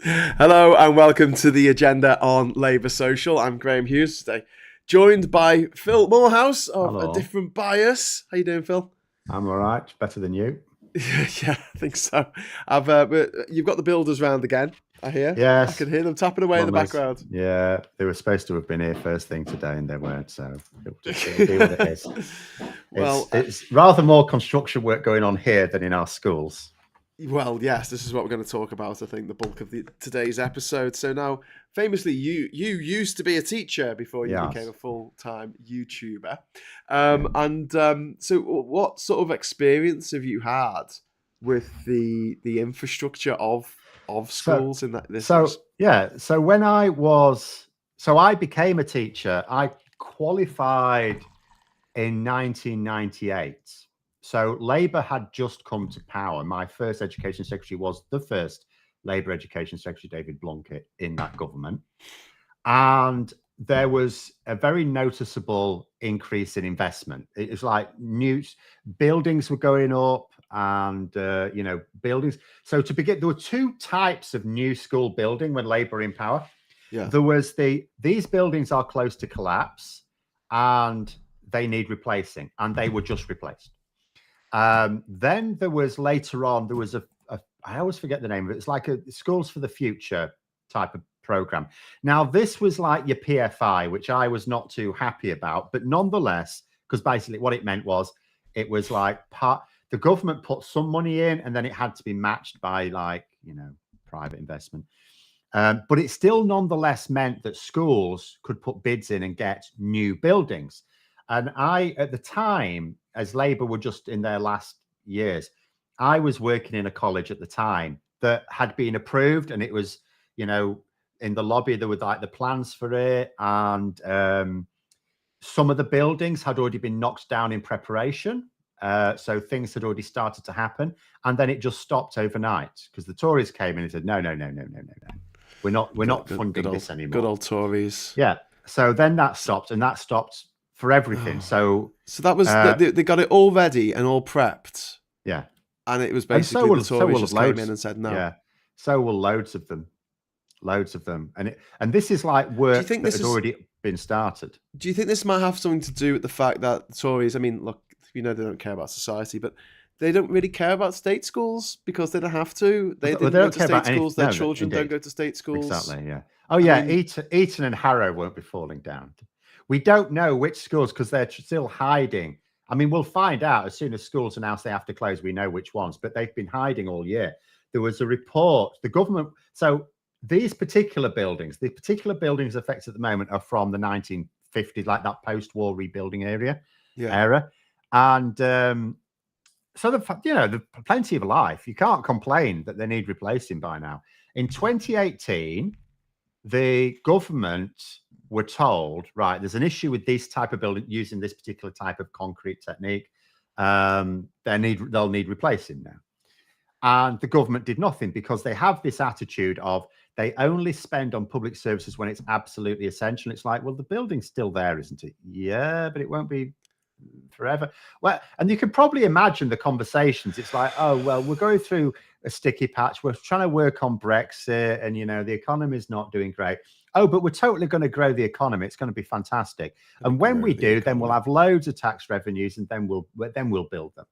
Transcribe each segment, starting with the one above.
Hello and welcome to the agenda on Labour Social. I'm Graham Hughes today, joined by Phil Moorhouse of A Hello. Different Bias. How you doing, Phil? I'm all right. Better than you. Yeah, I think so. You've got the builders round again. I hear. I Yes, can hear them tapping away in the plumbers. background. Yeah, they were supposed to have been here first thing today, and they weren't. So it'll be what it is. It's well, uh, it's rather more construction work going on here than in our schools. Well, yes, this is what we're going to talk about. I think the bulk of today's episode. So now, famously, you used to be a teacher before you became Yes. a full-time YouTuber, Yeah. so what sort of experience have you had with the infrastructure of So schools in this so sense? yeah. I became a teacher. I qualified in 1998. So Labour had just come to power. My first education secretary was the first Labour education secretary, David Blunkett, in that government. And there was a very noticeable increase in investment. It was like new buildings were going up and, buildings. So to begin, there were two types of new school building when Labour in power. Yeah, There was these buildings are close to collapse and they need replacing, and they were just replaced. Then there was later on, there was I always forget the name of it. It's like a Schools for the Future type of program. Now, this was like your PFI, which I was not too happy about, but nonetheless, because basically what it meant was it was like the government put some money in and then it had to be matched by private investment. But it still nonetheless meant that schools could put bids in and get new buildings. And I, at the time, as Labour were just in their last years, I was working in a college at the time that had been approved, and it was, in the lobby there were like the plans for it, and some of the buildings had already been knocked down in preparation. So things had already started to happen, and then it just stopped overnight because the Tories came in and said, no, no, no, no, no, no, no. We're not good funding old this good anymore. old Tories. Yeah. So then that So, stopped, and that stopped for everything. oh, So so that was uh they got it all ready and all prepped, yeah. and it was And so basically the will so Tories will have just came in loads. and said no. Yeah. So will loads of them. Loads of them. And this is like Do you work think that this had is already been started. Do you think this might have something to do with the fact that the Tories, I mean, look, they don't care about society, but they don't really care about state schools because they don't have to. They Well, didn't they go don't to care about state anything. schools. Their No, no, children don't indeed. go to state schools. Exactly. Yeah. Oh, I yeah. mean, Eton and Harrow won't be falling down. We don't know which schools because they're still hiding. I mean, we'll find out as soon as schools announce they have to close. We know which ones, but they've been hiding all year. There was a report. The government. So the particular buildings affected at the moment are from the 1950s, like that post-war rebuilding yeah, era, and so the plenty of life. You can't complain that they need replacing by now. In 2018, the government were told, right, there's an issue with this type of building using this particular type of concrete technique. They'll need replacing now. And the government did nothing because they have this attitude of they only spend on public services when it's absolutely essential. It's like, well, the building's still there, isn't it? Yeah, but it won't be forever. Well, and you can probably imagine the conversations. It's like, oh, well, we're going through a sticky patch. We're trying to work on Brexit, and the economy is not doing great. Oh, but we're totally going to grow the economy. It's going to be fantastic. gonna And when grow we the do, then we'll economy. have loads of tax revenues, and then we'll build them.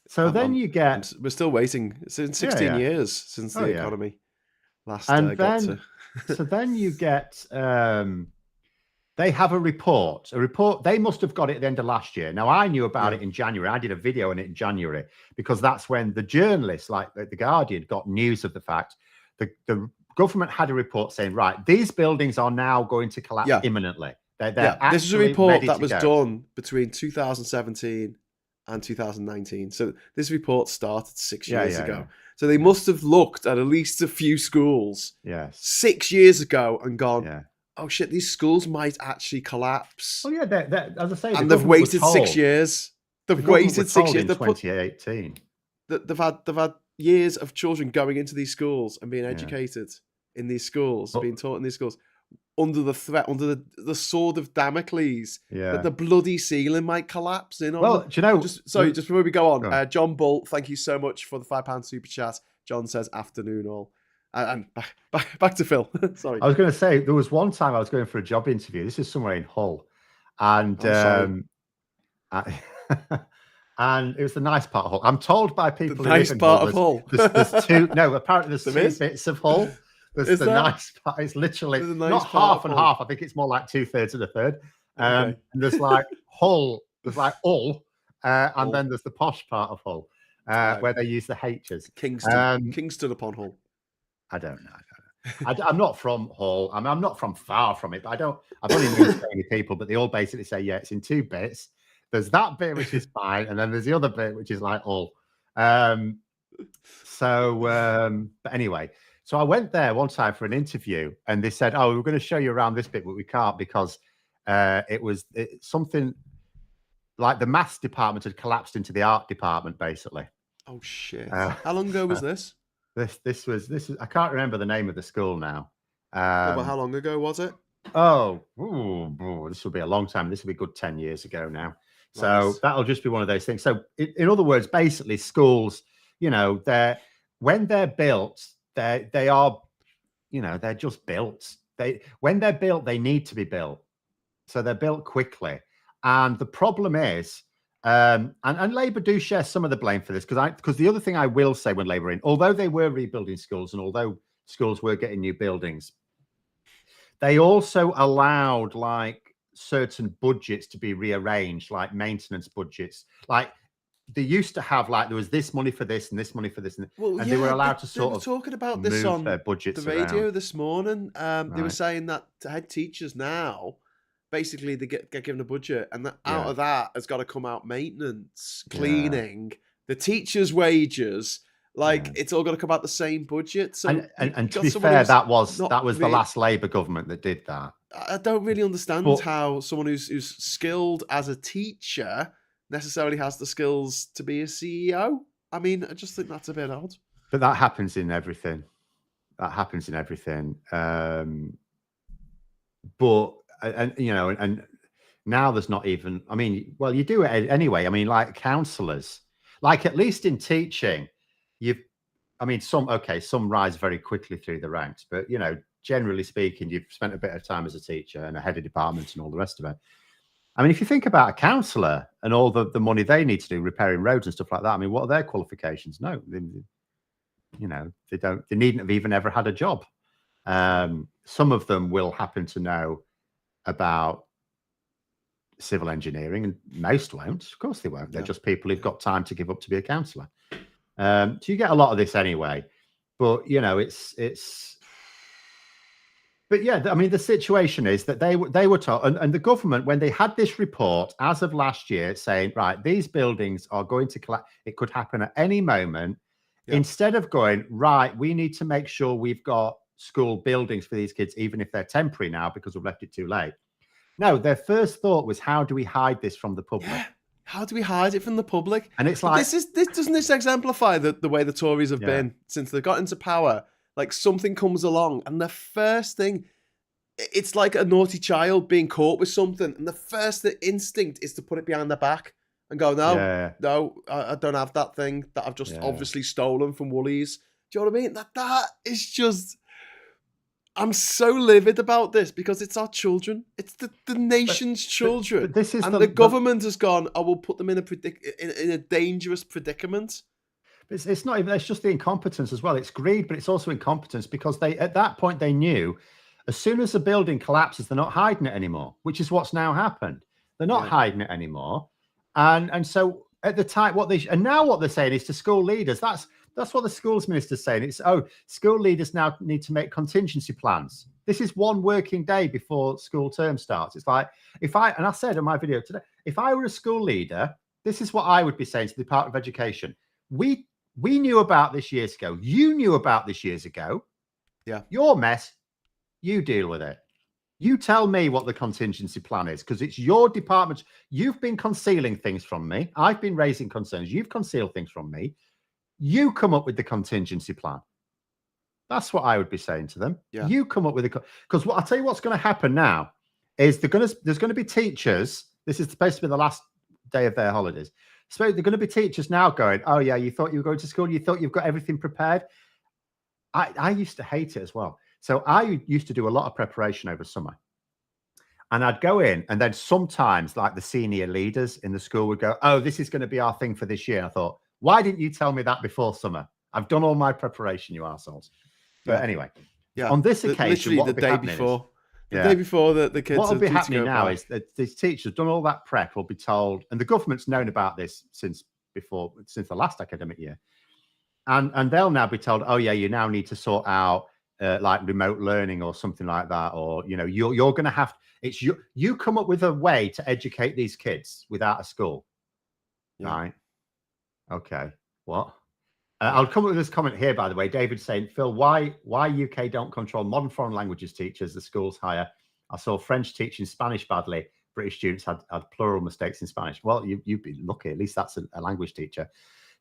So I'm, then I'm, you get, we're still waiting. It's been yeah, 16 yeah, years since oh the yeah. economy last And got to. then, so then you get, they have a report. They must have got it at the end of last year. Now, I knew about Yeah, it in January. I did a video on it in January because that's when the journalists, like the Guardian, got news of the fact the government had a report saying, right, these buildings are now going to collapse yeah, imminently. They're yeah. This was a actually report ready that to was go. done between 2017 and 2019. So this report started six Yeah, years yeah, yeah, ago. So they yeah. must have looked at least a few schools Yes, 6 years ago and gone, yeah. "Oh shit, these schools might actually collapse." Well, yeah. As I say, And they've waited 6 years. the They've government were waited six told years. in 2018. They've had years of children going into these schools and being Yeah. educated in these schools, But being taught in these schools, under the threat, under the sword of Damocles, that yeah. the bloody ceiling might collapse in on Well, them. do you know? Just before we go Go on, on. John Bull, thank you so much for the £5 super chat. John says afternoon all. And back to Phil. Sorry. I was going to say there was one time I was going for a job interview. This is somewhere in Hull, and I'm sorry. I- and it was the nice part of Hull. I'm told by The people who live nice in part Hull, of Hull. there's two. No, apparently there's There two is? bits of Hull. There's Is the there? nice part. It's literally There's a nice not part half of and Hull. half. I think it's more like 2/3 and a third. Okay. And there's like Hull. There's like Hull, and Hull. then there's the posh part of Hull, Right. where they use the H's. Kingston. Kingston upon Hull. I don't know. I'm not from Hull. I'm not from far from it, but I've only known so many people, but they all basically say, yeah, it's in two bits. There's that bit which is fine, and then there's the other bit which is like Hull. But anyway, so I went there one time for an interview, and they said, "Oh, we're going to show you around this bit, but we can't because something like the maths department had collapsed into the art department, basically." Oh shit! How long ago was this? This was I can't remember the name of the school now. But how long ago was it? This will be a long time. This will be a good 10 years ago now. So Nice. that'll just be one of those things. So in other words, basically schools, when they're built, they are, they're just built. When they're built, they need to be built. So they're built quickly. And the problem is, and Labour do share some of the blame for this, because the other thing I will say when Labour although they were rebuilding schools and although schools were getting new buildings, they also allowed like certain budgets to be rearranged, like maintenance budgets. Like they used to have there was this money for this and this money for this, and they were allowed to sort of talking about this on their budgets the radio around. this morning. They were saying that head teachers now, basically they get given a budget, and that out of that has got to come out maintenance, cleaning, the teachers' wages. It's all got to come out the same budget. So and to be fair, that was the last Labour government that did that. I don't really understand how someone who's skilled as a teacher necessarily has the skills to be a CEO. I mean, I just think that's a bit odd. But that happens in everything. But and now there's not even. I mean, well, you do it anyway. I mean, like counsellors, at least in teaching, some rise very quickly through the ranks, but generally speaking, you've spent a bit of time as a teacher and a head of department and all the rest of it. I mean, if you think about a counsellor and all the money they need to do repairing roads and stuff like that, I mean, what are their qualifications? No, they don't. They needn't have even ever had a job. Some of them will happen to know about civil engineering, and most won't. Of course, they won't. They're just people who've got time to give up to be a counsellor. So you get a lot of this anyway, but but yeah, I mean, the situation is that they were told, and the government, when they had this report as of last year saying, right, these buildings are going to collapse, it could happen at any moment. Yeah. Instead of going, right, we need to make sure we've got school buildings for these kids, even if they're temporary now because we've left it too late. No, their first thought was, how do we hide this from the public? Yeah. How do we hide it from the public? And it's like, doesn't this exemplify the way the Tories have been since they got into power? Like something comes along, and the first thing, it's like a naughty child being caught with something, and the first instinct is to put it behind their back and go, no, I don't have that thing that I've just obviously stolen from Woolies. Do you know what I mean? That is just. I'm so livid about this because it's our children. It's the nation's children. But this is the government has gone, I will put them in a dangerous predicament. It's not even, it's just the incompetence as well. It's greed, but it's also incompetence because at that point they knew as soon as the building collapses, they're not hiding it anymore, which is what's now happened. They're not hiding it anymore. And so at the time, what they're saying is to school leaders, that's what the schools minister's saying. It's, school leaders now need to make contingency plans. This is one working day before school term starts. It's like, and I said in my video today, if I were a school leader, this is what I would be saying to the Department of Education. We knew about this years ago. You knew about this years ago. Yeah. Your mess, you deal with it. You tell me what the contingency plan is, because it's your department. You've been concealing things from me. I've been raising concerns. You've concealed things from me. You come up with the contingency plan. That's what I would be saying to them. Yeah. You come up with because I'll tell you what's going to happen now is there's going to be teachers. This is supposed to be the last day of their holidays. So they're going to be teachers now going, oh yeah, you thought you were going to school. You thought you've got everything prepared. I used to hate it as well. So I used to do a lot of preparation over summer. And I'd go in, and then sometimes, like the senior leaders in the school would go, "Oh, this is going to be our thing for this year." And I thought, why didn't you tell me that before summer? I've done all my preparation, you arseholes. But Yeah. anyway, Yeah. on this occasion, Literally what the will be day happening before. is, The day before the kids what will are be due to happening go now back. is that these teachers done all that prep will be told, and the government's known about this since the last academic year. And they'll now be told, oh yeah, you now need to sort out like remote learning or something like that, or you're going to have you come up with a way to educate these kids without a school, right? Okay, what? I'll come up with this comment here, by the way. David saying, Phil, why UK don't control modern foreign languages teachers? The schools hire. I saw French teaching Spanish badly. British students had plural mistakes in Spanish. Well, you'd be lucky. At least that's a language teacher.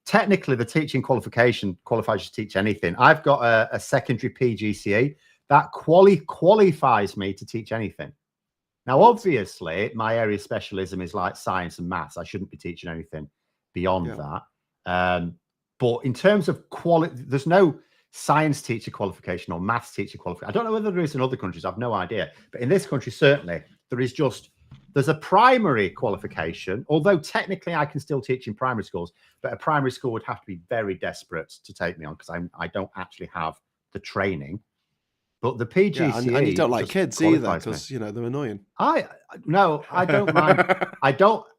Technically, the teaching qualification qualifies you to teach anything. I've got a secondary PGCE that qualifies me to teach anything. Now, obviously, my area of specialism is like science and maths. I shouldn't be teaching anything beyond that. But in terms of quality, there's no science teacher qualification or maths teacher qualification. I don't know whether there is in other countries. I've no idea. But in this country, certainly, there's a primary qualification, although technically I can still teach in primary schools, but a primary school would have to be very desperate to take me on because I don't actually have the training. But the PGCE, and you don't like kids either because they're annoying. No, I don't mind.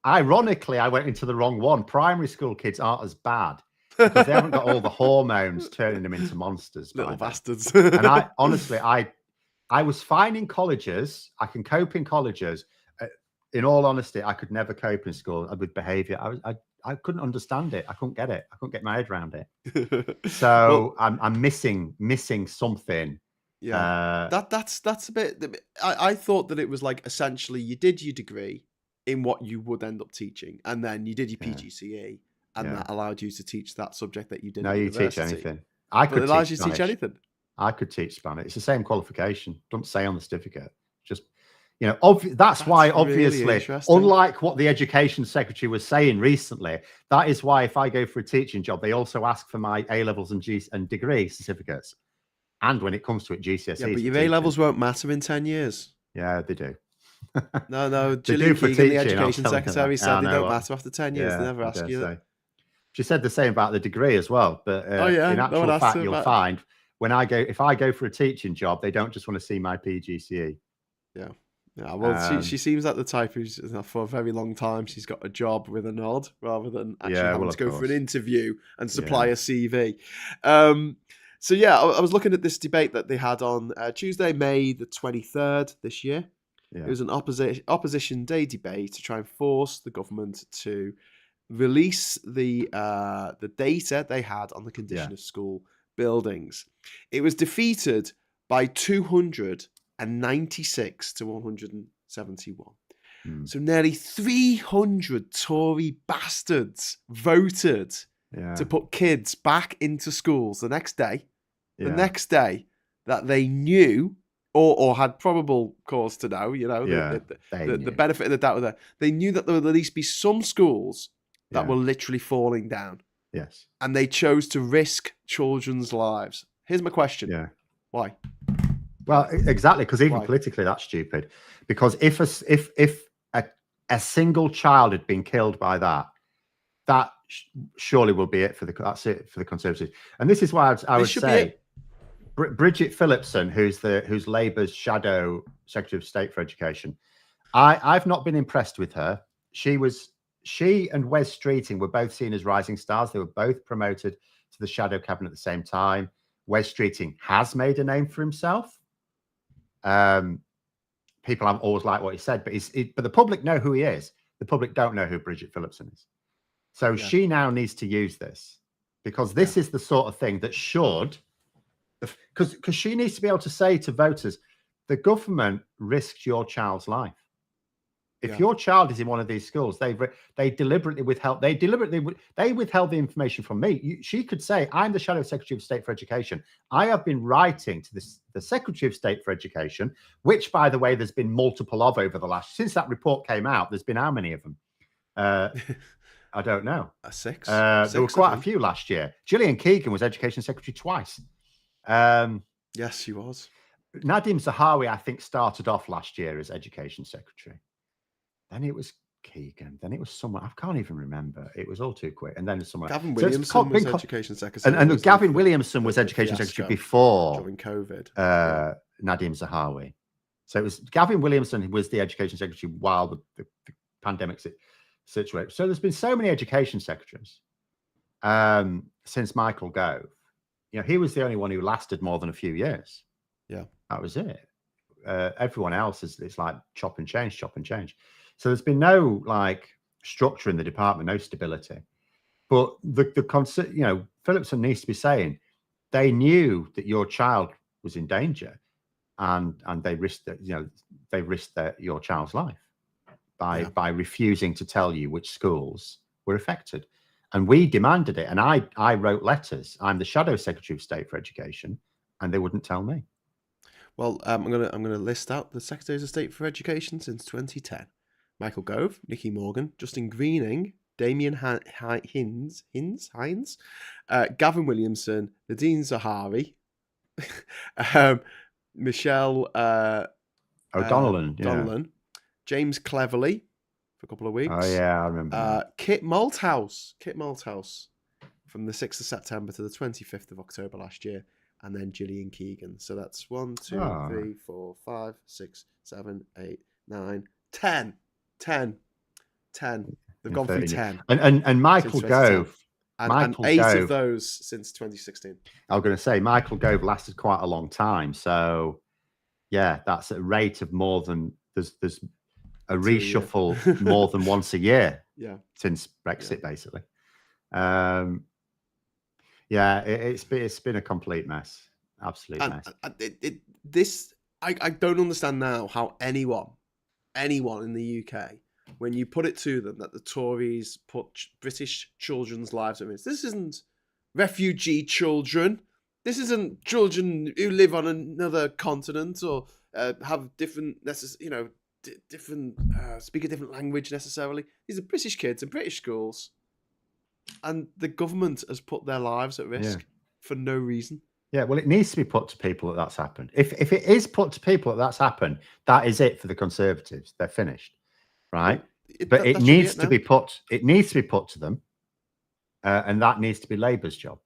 Ironically, I went into the wrong one. Primary school kids aren't as bad because they haven't got all the hormones turning them into monsters. Little bastards. And I was fine in colleges. I can cope in colleges. In all honesty, I could never cope in school with behavior. I couldn't understand it. I couldn't get it. I couldn't get my head around it. So I'm missing something. Yeah, that's a bit. I thought that it was like essentially you did your degree in what you would end up teaching, and then you did your PGCE, and that allowed you to teach that subject that you did. No, you teach anything. It allows you to teach anything. I could teach Spanish. It's the same qualification. Don't say on the certificate. Just that's why obviously, really unlike what the education secretary was saying recently, that is why if I go for a teaching job, they also ask for my A levels and degree certificates. And when it comes to it, GCSEs. Yeah, but your A levels won't matter in 10 years. Yeah, they do. No. Gillian Keegan, the education secretary, said they don't matter after 10 years. They never ask you that. She said the same about the degree as well. But in actual fact, you'll find if I go for a teaching job, they don't just want to see my PGCE. Yeah. Well, she seems like the type who's for a very long time she's got a job with a nod rather than actually having to go for an interview and supply a CV. So I was looking at this debate that they had on Tuesday, May the 23rd this year. Yeah. It was an opposition day debate to try and force the government to release the data they had on the condition of school buildings. It was defeated by 296 to 171. So nearly 300 Tory bastards voted to put kids back into schools the next day. The next day that they knew or had probable cause to know, the benefit of the doubt there. They knew that there would at least be some schools that were literally falling down. Yes. And they chose to risk children's lives. Here's my question. Yeah. Why? Well, exactly, because even politically that's stupid. Because if a single child had been killed by that surely will be it for the Conservatives. And this is why I would say Bridget Phillipson, who's Labour's shadow Secretary of State for Education. I've not been impressed with her. She and Wes Streeting were both seen as rising stars. They were both promoted to the shadow cabinet at the same time. Wes Streeting has made a name for himself. People haven't always liked what he said, but but the public know who he is. The public don't know who Bridget Phillipson is. So she now needs to use this because this is the sort of thing that should, because she needs to be able to say to voters, the government risked your child's life. If your child is in one of these schools, they deliberately withheld. They withheld the information from me. She could say, "I'm the Shadow Secretary of State for Education. I have been writing to the Secretary of State for Education, which, by the way, there's been multiple of over the since that report came out. There's been how many of them? I don't know. Six. There were quite a few last year. Gillian Keegan was Education Secretary twice. Yes, she was. Nadim Zahawi, I think, started off last year as Education Secretary. Then it was Keegan. Then it was someone, I can't even remember. It was all too quick. And then someone. Gavin Williamson was Education Secretary. And Gavin Williamson was Education Secretary before during COVID. Nadim Zahawi. So it was Gavin Williamson was the Education Secretary while the pandemic situation. So there's been so many Education Secretaries since Michael Gove. You know, he was the only one who lasted more than a few years. Yeah, that was it. Everyone else it's like chop and change. So there's been no like structure in the department, no stability. But the concept, you know, Phillipson needs to be saying they knew that your child was in danger, and they risked that, you know, they risked your child's life by refusing to tell you which schools were affected. And we demanded it. And I wrote letters. I'm the Shadow Secretary of State for Education, and they wouldn't tell me. Well, I'm gonna list out the Secretaries of State for Education since 2010: Michael Gove, Nicky Morgan, Justin Greening, Damien Hines, Gavin Williamson, Nadine Zahawi, Michelle O'Donnellan, James Cleverly for a couple of weeks. Oh yeah, I remember. Kit Malthouse from the 6th of September to the 25th of October last year. And then Gillian Keegan. So that's 1, 2, 3, 4, 5, 6, 7, 8, 9, 10. 10. They've gone through 10. And Michael Gove. And 8 of those since 2016. I was going to say, Michael Gove lasted quite a long time. So, yeah, that's a rate of more than, there's a reshuffle more than once a year since Brexit, basically. Yeah, it's been a complete mess, absolute mess. I don't understand now how anyone in the UK, when you put it to them that the Tories put British children's lives at risk. This isn't refugee children. This isn't children who live on another continent or have different speak a different language necessarily. These are British kids in British schools. And the government has put their lives at risk for no reason. Yeah, well, it needs to be put to people that's happened. If it is put to people that's happened, that is it for the Conservatives. They're finished, right? But it needs to be put. It needs to be put to them, and that needs to be Labour's job.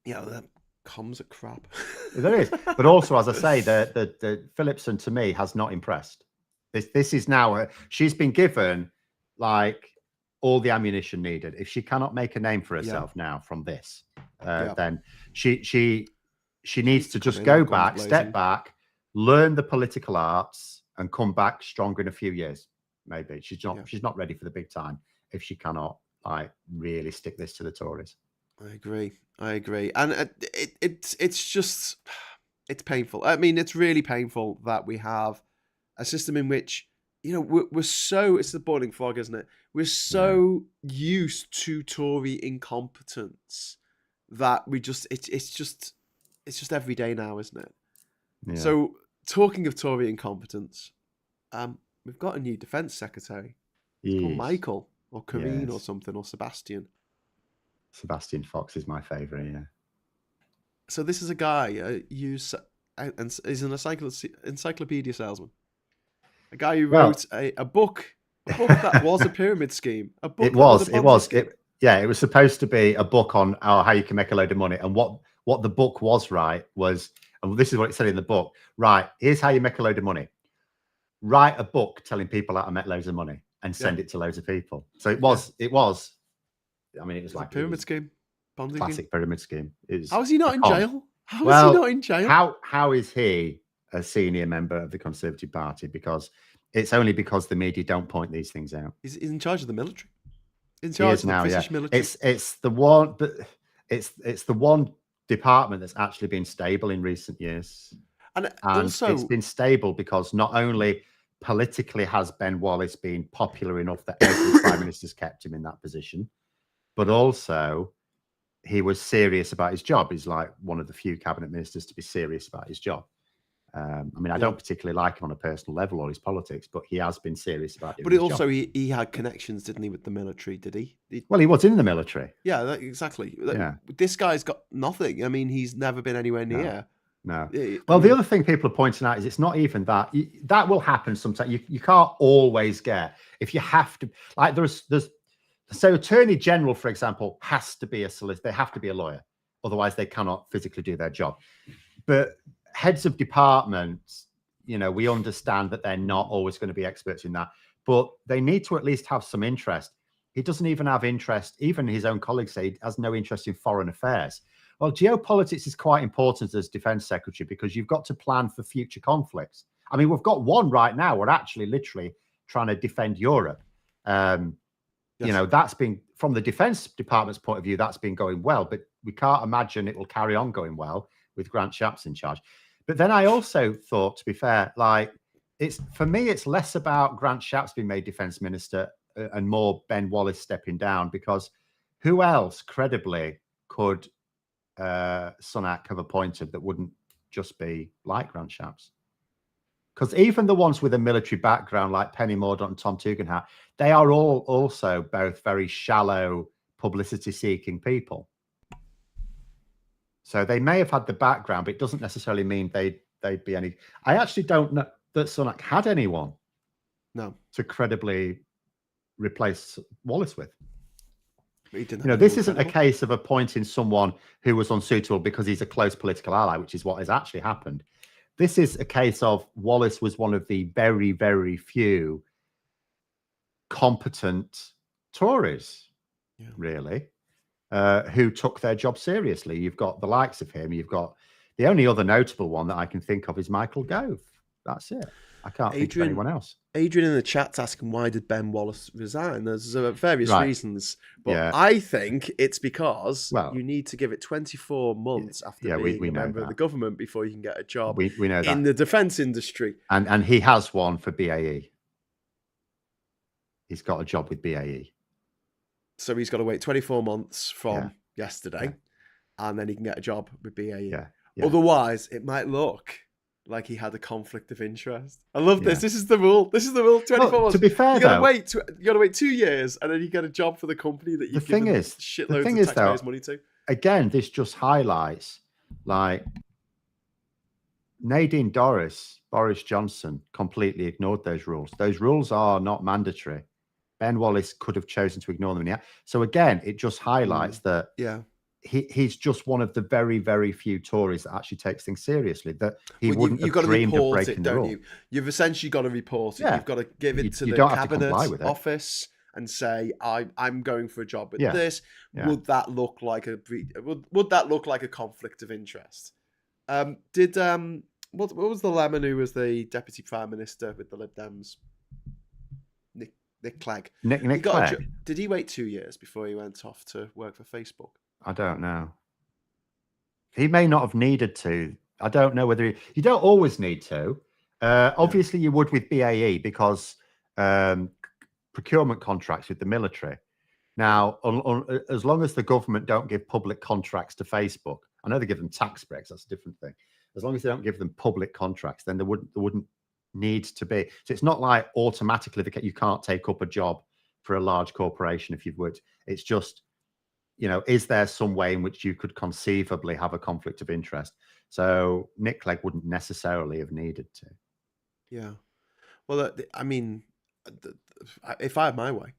Yeah, that comms are crap. There is, but also, as I say, the Phillipson to me has not impressed. This is now she's been given like all the ammunition needed. If she cannot make a name for herself now from this, then she needs to just go back, step back, learn the political arts, and come back stronger in a few years. Maybe she's not ready for the big time if she cannot like really stick this to the Tories. I agree, and it's painful. I mean, it's really painful that we have a system in which, you know, we're so, it's the boiling frog, isn't it? We're so used to Tory incompetence that we just, it's just every day now, isn't it? Yeah. So talking of Tory incompetence, we've got a new defence secretary called Michael or Karine or something, or Sebastian. Sebastian Fox is my favourite, yeah. So this is a guy who's an encyclopedia salesman. A guy who wrote a book that was a pyramid scheme. It was supposed to be a book on how you can make a load of money. And what the book was, and this is what it said in the book, here's how you make a load of money. Write a book telling people how to make loads of money and send it to loads of people. So it was, I mean, it was like a pyramid scheme. Ponzi classic scheme. Pyramid scheme. How is he not in jail? How is he not in jail? How is he a senior member of the Conservative Party? Because it's only because the media don't point these things out. He's in charge of the military. In charge of the British military. It's the one, but it's the one department that's actually been stable in recent years. And also, it's been stable because not only politically has Ben Wallace been popular enough that every prime minister's kept him in that position, but also he was serious about his job. He's like one of the few cabinet ministers to be serious about his job. I mean, I don't particularly like him on a personal level or his politics, but he has been serious about it. But also, he had connections, didn't he, with the military? Did he? Well, he was in the military. Yeah, exactly. Yeah. This guy's got nothing. I mean, he's never been anywhere near. No. Well, the other thing people are pointing out is it's not even that. That will happen sometimes. You can't always get, if you have to, like so Attorney General, for example, has to be a solicitor. They have to be a lawyer. Otherwise, they cannot physically do their job. But heads of departments, we understand that they're not always going to be experts in that, but they need to at least have some interest. He doesn't even have interest. Even his own colleagues say he has no interest in foreign affairs. Well, geopolitics is quite important as defense secretary because you've got to plan for future conflicts. I mean, we've got one right now. We're actually literally trying to defend Europe. Yes. That's been, from the defense department's point of view, that's been going well, but we can't imagine it will carry on going well with Grant Shapps in charge. But then I also thought, to be fair, for me, it's less about Grant Shapps being made defense minister and more Ben Wallace stepping down, because who else credibly could Sunak have appointed that wouldn't just be like Grant Shapps? Because even the ones with a military background like Penny Mordaunt and Tom Tugendhat, they are all also both very shallow publicity-seeking people. So they may have had the background, but it doesn't necessarily mean they'd be any. I actually don't know that Sunak had anyone to credibly replace Wallace with. This isn't a case of appointing someone who was unsuitable because he's a close political ally, which is what has actually happened. This is a case of Wallace was one of the very, very few competent Tories, really, who took their job seriously. You've got the likes of him. You've got the only other notable one that I can think of is Michael Gove. That's it. I can't think of anyone else. Adrian in the chat's asking, why did Ben Wallace resign? There's various reasons, but I think it's because you need to give it 24 months after being a member of the government before you can get a job we know that. In the defence industry. And he has one for BAE. He's got a job with BAE. So he's got to wait 24 months from yesterday, and then he can get a job with BAE. Yeah. Otherwise, it might look like he had a conflict of interest. I love this. This is the rule. 24 months. To be fair, you got to wait 2 years, and then you get a job for the company that you've given shitloads of taxpayers' money to. Again, this just highlights, Nadine Dorries, Boris Johnson completely ignored those rules. Those rules are not mandatory. Ben Wallace could have chosen to ignore them. So again, it just highlights that he's just one of the very, very few Tories that actually takes things seriously. That he wouldn't have dreamed of breaking the rule. You've essentially got to report it. You've got to give it to the cabinet office and say, "I'm going for a job with this." Yeah. Would that look like a conflict of interest? What was the lemon who was the deputy prime minister with the Lib Dems? Nick Clegg. Nick Clegg. Did he wait 2 years before he went off to work for Facebook? I don't know. He may not have needed to. I don't know whether you don't always need to. Obviously, you would with BAE because procurement contracts with the military. Now, as long as the government don't give public contracts to Facebook, I know they give them tax breaks. That's a different thing. As long as they don't give them public contracts, then there wouldn't need to be. So it's not like automatically you can't take up a job for a large corporation if you would. It's just, is there some way in which you could conceivably have a conflict of interest? So Nick Clegg wouldn't necessarily have needed to. Yeah. Well, I mean, if I had my way,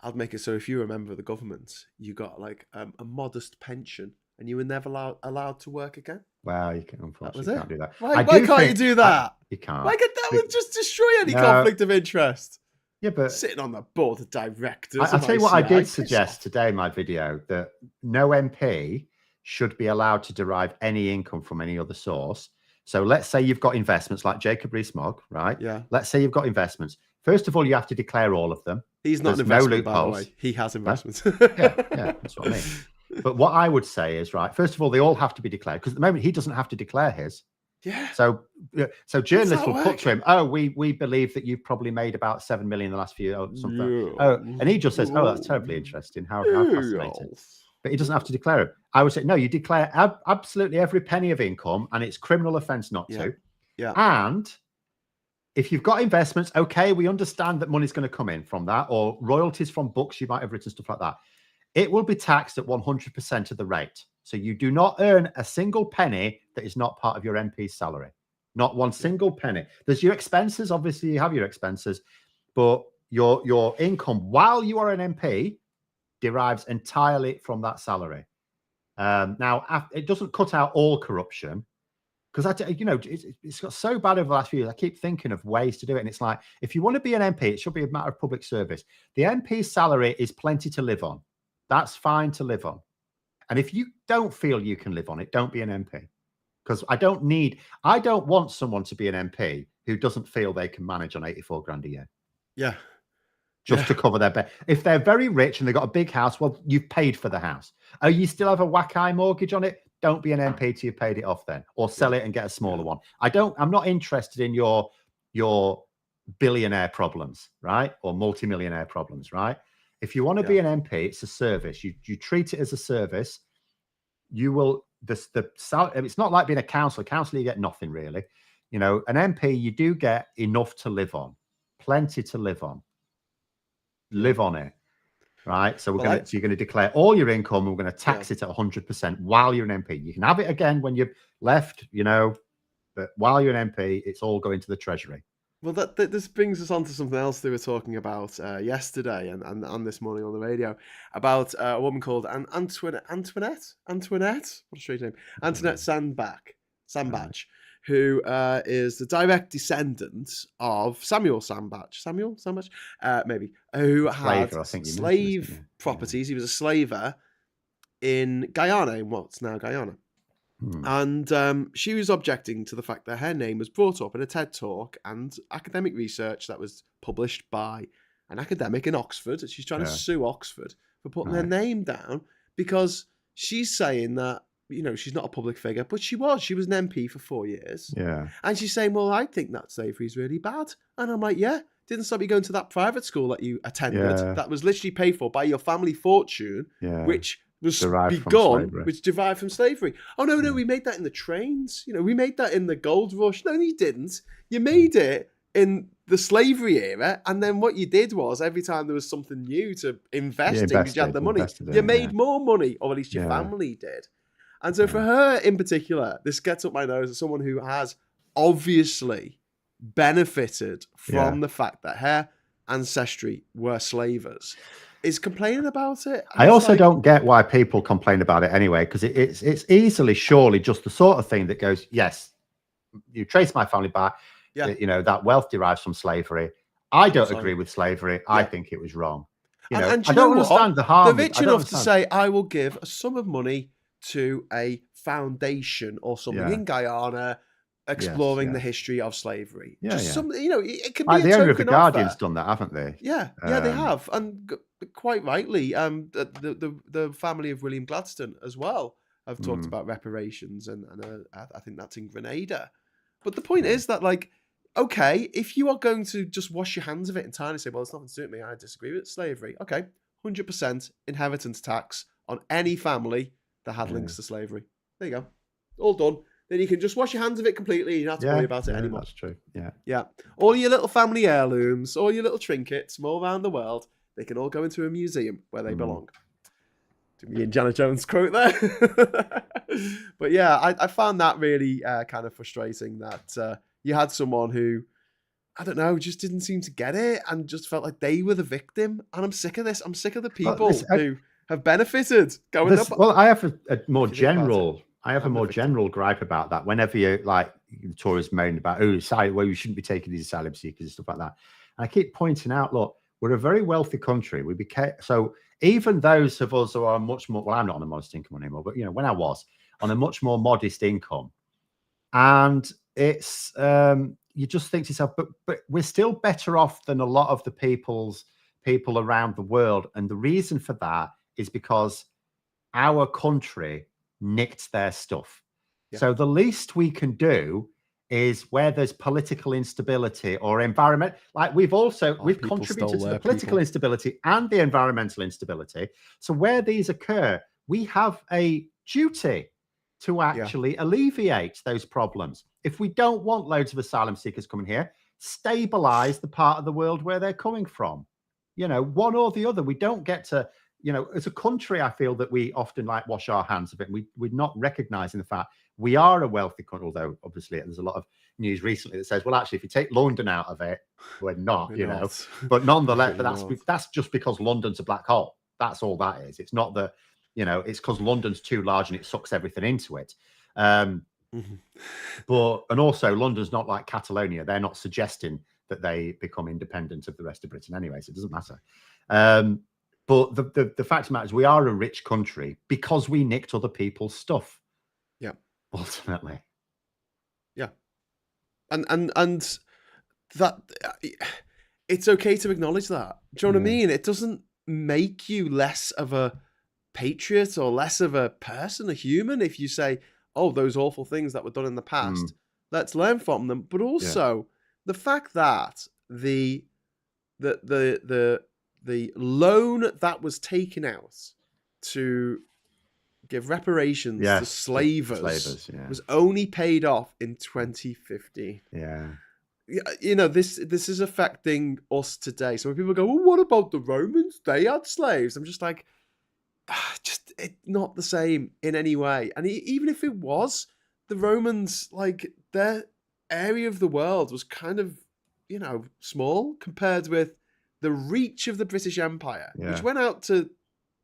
I'd make it so if you were a member of the government, you got a modest pension and you were never allowed to work again. Well, you can unfortunately can't do that. Why can't you do that? You can't. That would just destroy any conflict of interest. Yeah, but sitting on the board of directors. I'll tell you what I did suggest today in my video, that no MP should be allowed to derive any income from any other source. So let's say you've got investments like Jacob Rees-Mogg, right? Yeah. Let's say you've got investments. First of all, you have to declare all of them. He's not an investment, by the way. He has investments. Yeah, that's what I mean. But what I would say is, right, first of all, they all have to be declared, because at the moment he doesn't have to declare his. Yeah. So journalists will put to him, "Oh, we believe that you've probably made about 7 million in the last few years or something." Yeah. Oh, and he just says, "Oh, that's terribly interesting. How fascinating." But he doesn't have to declare it. I would say, no, you declare absolutely every penny of income, and it's criminal offence not to. Yeah. And if you've got investments, okay, we understand that money's going to come in from that, or royalties from books you might have written, stuff like that. It will be taxed at 100% of the rate. So you do not earn a single penny that is not part of your MP's salary. Not one single penny. There's your expenses. Obviously, you have your expenses, but your income while you are an MP derives entirely from that salary. Now, it doesn't cut out all corruption, because it's got so bad over the last few years. I keep thinking of ways to do it, and it's like, if you want to be an MP, it should be a matter of public service. The MP's salary is plenty to live on. That's fine to live on. And if you don't feel you can live on it, don't be an MP. Because I don't want someone to be an MP who doesn't feel they can manage on 84 grand a year. Yeah. Just to cover their bed. If they're very rich and they've got a big house, well, you've paid for the house. Oh, you still have a whack-eye mortgage on it? Don't be an MP till you've paid it off then. Or sell it and get a smaller one. I'm not interested in your billionaire problems, right? Or multimillionaire problems, right? If you want to be an MP, it's a service. You treat it as a service. You will it's not like being a councillor. Councillor, you get nothing really. An MP, you do get enough to live on, plenty to live on. Live on it, right? So you're going to declare all your income. And we're going to tax it at 100% while you're an MP. You can have it again when you've left, but while you're an MP, it's all going to the Treasury. Well, this brings us on to something else they were talking about yesterday and this morning on the radio about a woman called Antoinette. What a strange name. Antoinette Sandbach, who is the direct descendant of Samuel Sandbach, maybe, who had slave properties. He was a slaver in Guyana, in what's now Guyana. And she was objecting to the fact that her name was brought up in a TED talk and academic research that was published by an academic in Oxford. She's trying to sue Oxford for putting her name down because she's saying that, she's not a public figure, but she was an MP for 4 years. Yeah. And she's saying, well, I think that slavery is really bad. And I'm like, yeah, didn't stop you going to that private school that you attended that was literally paid for by your family fortune, which was derived from slavery. Oh, no, we made that in the trains. We made that in the gold rush. No, you didn't. You made it in the slavery era. And then what you did was every time there was something new to invest in, because you had the money, you made more money, or at least your family did. And so for her in particular, this gets up my nose as someone who has obviously benefited from the fact that her ancestry were slavers, is complaining about it. I also don't get why people complain about it anyway, because it's easily, surely just the sort of thing that goes, yes, you trace my family back, that wealth derives from slavery. I don't agree with slavery. I think it was wrong. I don't understand the harm. They're rich enough to say, I will give a sum of money to a foundation or something in Guyana exploring the history of slavery. Something, it could be the owner of the Guardian's done that, haven't they? Yeah, they have, and quite rightly. The family of William Gladstone as well have talked about reparations, and I think that's in Grenada. But the point is that, like, okay, if you are going to just wash your hands of it entirely and say, well, it's nothing to do with me, I disagree with slavery. Okay, 100% inheritance tax on any family that had links to slavery. There you go. All done. Then you can just wash your hands of it completely. You don't have to worry about it anymore. That's true. Yeah. All your little family heirlooms, all your little trinkets from all around the world, they can all go into a museum where they belong. To me, Indiana Jones quote there. But yeah, I found that really kind of frustrating that you had someone who, I don't know, just didn't seem to get it and just felt like they were the victim. And I'm sick of this. I'm sick of the people who have benefited going up. Well, I have a more general gripe about that. Whenever you the Tories moan about, well, you shouldn't be taking these asylum seekers and stuff like that. And I keep pointing out, look, we're a very wealthy country. So even those of us who are much more, well, I'm not on a modest income anymore, but when I was on a much more modest income, and it's you just think to yourself, but we're still better off than a lot of the people around the world. And the reason for that is because our country nicked their stuff. So the least we can do is where there's political instability or environment, like we've contributed to the political instability and the environmental instability. So where these occur, we have a duty to actually alleviate those problems. If we don't want loads of asylum seekers coming here, stabilize the part of the world where they're coming from. You know, one or the other. We don't get to, you know, as a country, I feel that we often like wash our hands of it. We're not recognizing the fact we are a wealthy country, although obviously there's a lot of news recently that says, well, actually, if you take London out of it, we're not, know. But nonetheless, but that's just because London's a black hole. That's all that is. It's not that, you know, it's because London's too large and it sucks everything into it. But, and also London's not like Catalonia. They're not suggesting that they become independent of the rest of Britain anyway, so it doesn't matter. But the fact of the matter is we are a rich country because we nicked other people's stuff. Yeah. Ultimately. Yeah. And that it's okay to acknowledge that. Do you know what I mean? It doesn't make you less of a patriot or less of a person, a human, if you say, oh, those awful things that were done in the past, let's learn from them. But also the fact that the loan that was taken out to give reparations to slavers was only paid off in 2015. Yeah. You know, this is affecting us today. So when people go, well, what about the Romans? They had slaves. I'm just like, just it's not the same in any way. And even if it was, the Romans, like, their area of the world was kind of, you know, small compared with the reach of the British Empire, which went out to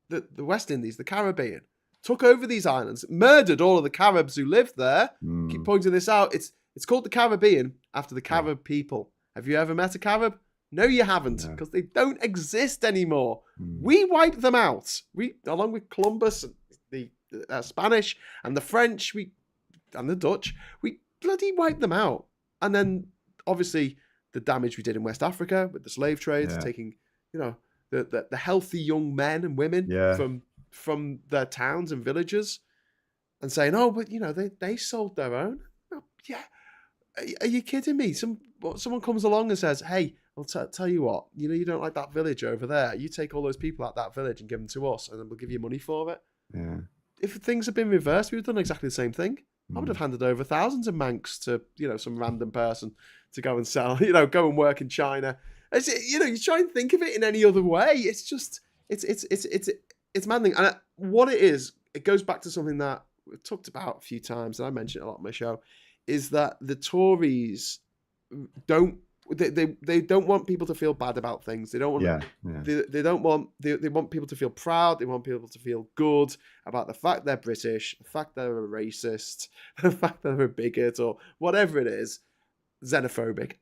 the West Indies, the Caribbean, took over these islands, murdered all of the Caribs who lived there. Keep pointing this out. It's called the Caribbean after the Carib people. Have you ever met a Carib? No, you haven't, because they don't exist anymore. We wiped them out. We, along with Columbus, and the Spanish, and the French, and the Dutch, we bloody wiped them out. And then, obviously, the damage we did in West Africa with the slave trades, taking, you know, the healthy young men and women from their towns and villages, and saying, oh, but you know, they sold their own. Oh, yeah, are you kidding me? Someone comes along and says, hey, I'll tell you what, you know, you don't like that village over there. You take all those people out that village and give them to us, and then we'll give you money for it. Yeah. If things had been reversed, we would have done exactly the same thing. I would have handed over thousands of Manx to, you know, some random person to go and sell, you know, go and work in China. You know, you try and think of it in any other way. It's just, it's maddening. And what it is, it goes back to something that we've talked about a few times, and I mentioned it a lot on my show, is that the Tories don't, they don't want people to feel bad about things. They don't want they don't want they want people to feel proud. They want people to feel good about the fact they're British, the fact they're a racist, the fact they're a bigot, or whatever it is, xenophobic.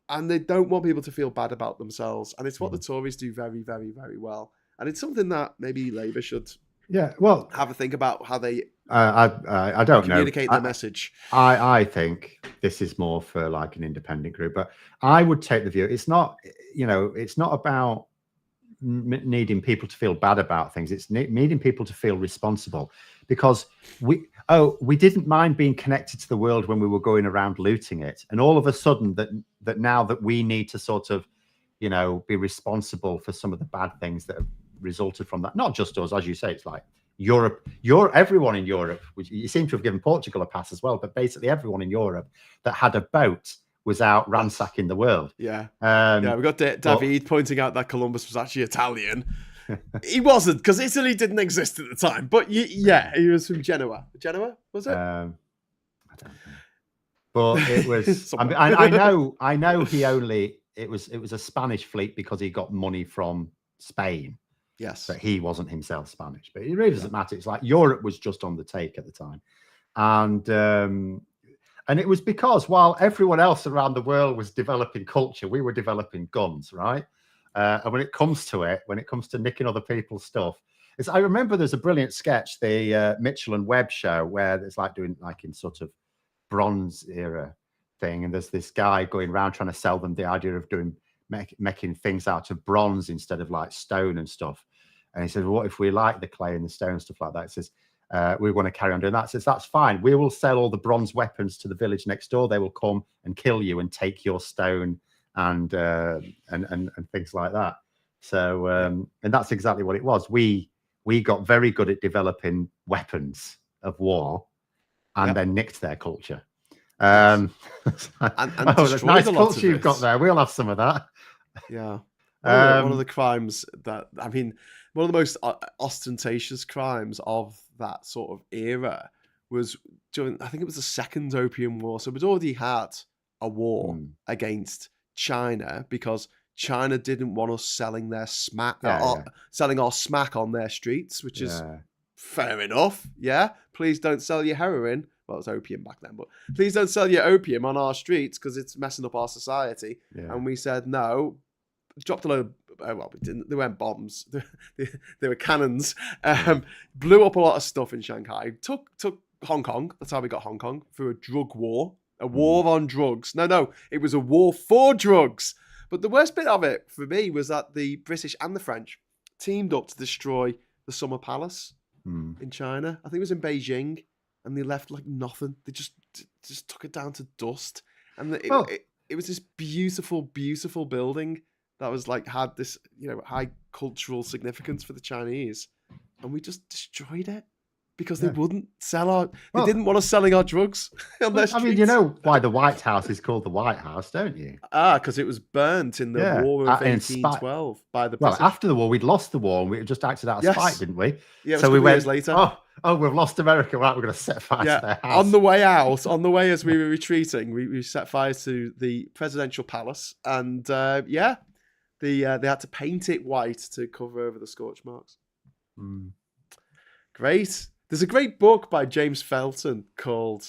And they don't want people to feel bad about themselves. And it's what the Tories do very, very, very well. And it's something that maybe Labour should have a think about how they I don't communicate their message. I think this is more for like an independent group, but I would take the view it's not, you know, it's not about needing people to feel bad about things. It's needing people to feel responsible, because we didn't mind being connected to the world when we were going around looting it, and all of a sudden that now that we need to sort of, you know, be responsible for some of the bad things that have resulted from that. Not just us, as you say, it's like Europe, everyone in Europe, which you seem to have given Portugal a pass as well, but basically everyone in Europe that had a boat was out ransacking the world. Yeah. We got David pointing out that Columbus was actually Italian. He wasn't, because Italy didn't exist at the time. But he was from Genoa. Genoa, was it? I don't know. But it was. I know he only. It was a Spanish fleet because he got money from Spain. Yes. But he wasn't himself Spanish. But it really doesn't matter. It's like Europe was just on the take at the time, and it was because while everyone else around the world was developing culture, we were developing guns, right? And when it comes to nicking other people's stuff, I remember there's a brilliant sketch, the Mitchell and Webb show, where there's like doing like in sort of Bronze era thing, and there's this guy going around trying to sell them the idea of making things out of bronze instead of like stone and stuff. And he says, well, what if we like the clay and the stone and stuff like that? It says, we want to carry on doing that. It says, that's fine. We will sell all the bronze weapons to the village next door. They will come and kill you and take your stone and things like that. So, and that's exactly what it was. We got very good at developing weapons of war, and then nicked their culture. and oh, destroyed nice a lot culture of you've it. got there. We'll have some of that. Yeah. One of the crimes that, I mean, one of the most ostentatious crimes of that sort of era was during, I think it was the Second Opium War. So we'd already had a war against China because China didn't want us selling their smack, selling our smack on their streets, which is fair enough. Yeah. Please don't sell your heroin. Well, it was opium back then, but please don't sell your opium on our streets because it's messing up our society. Yeah. And we said no. Dropped a load of, well, we didn't, they weren't bombs, they were cannons, blew up a lot of stuff in Shanghai, took Hong Kong, that's how we got Hong Kong, through a drug war, a war on drugs. No, it was a war for drugs. But the worst bit of it for me was that the British and the French teamed up to destroy the Summer Palace in China. I think it was in Beijing, and they left like nothing. They just took it down to dust. And it was this beautiful, beautiful building that was like had this, high cultural significance for the Chinese, and we just destroyed it because they wouldn't sell they didn't want us selling our drugs on their streets. I mean, you know why the White House is called the White House, don't you? Because it was burnt in the War of 1812 by the British. Well, after the war, we'd lost the war, and we just acted out of spite, didn't we? Yeah, so we went years later. Oh, we've lost America. Right, we're going to set fire to their house. On the way out, on the way as we were retreating, we set fire to the presidential palace, and they had to paint it white to cover over the scorch marks. Great. There's a great book by James Felton called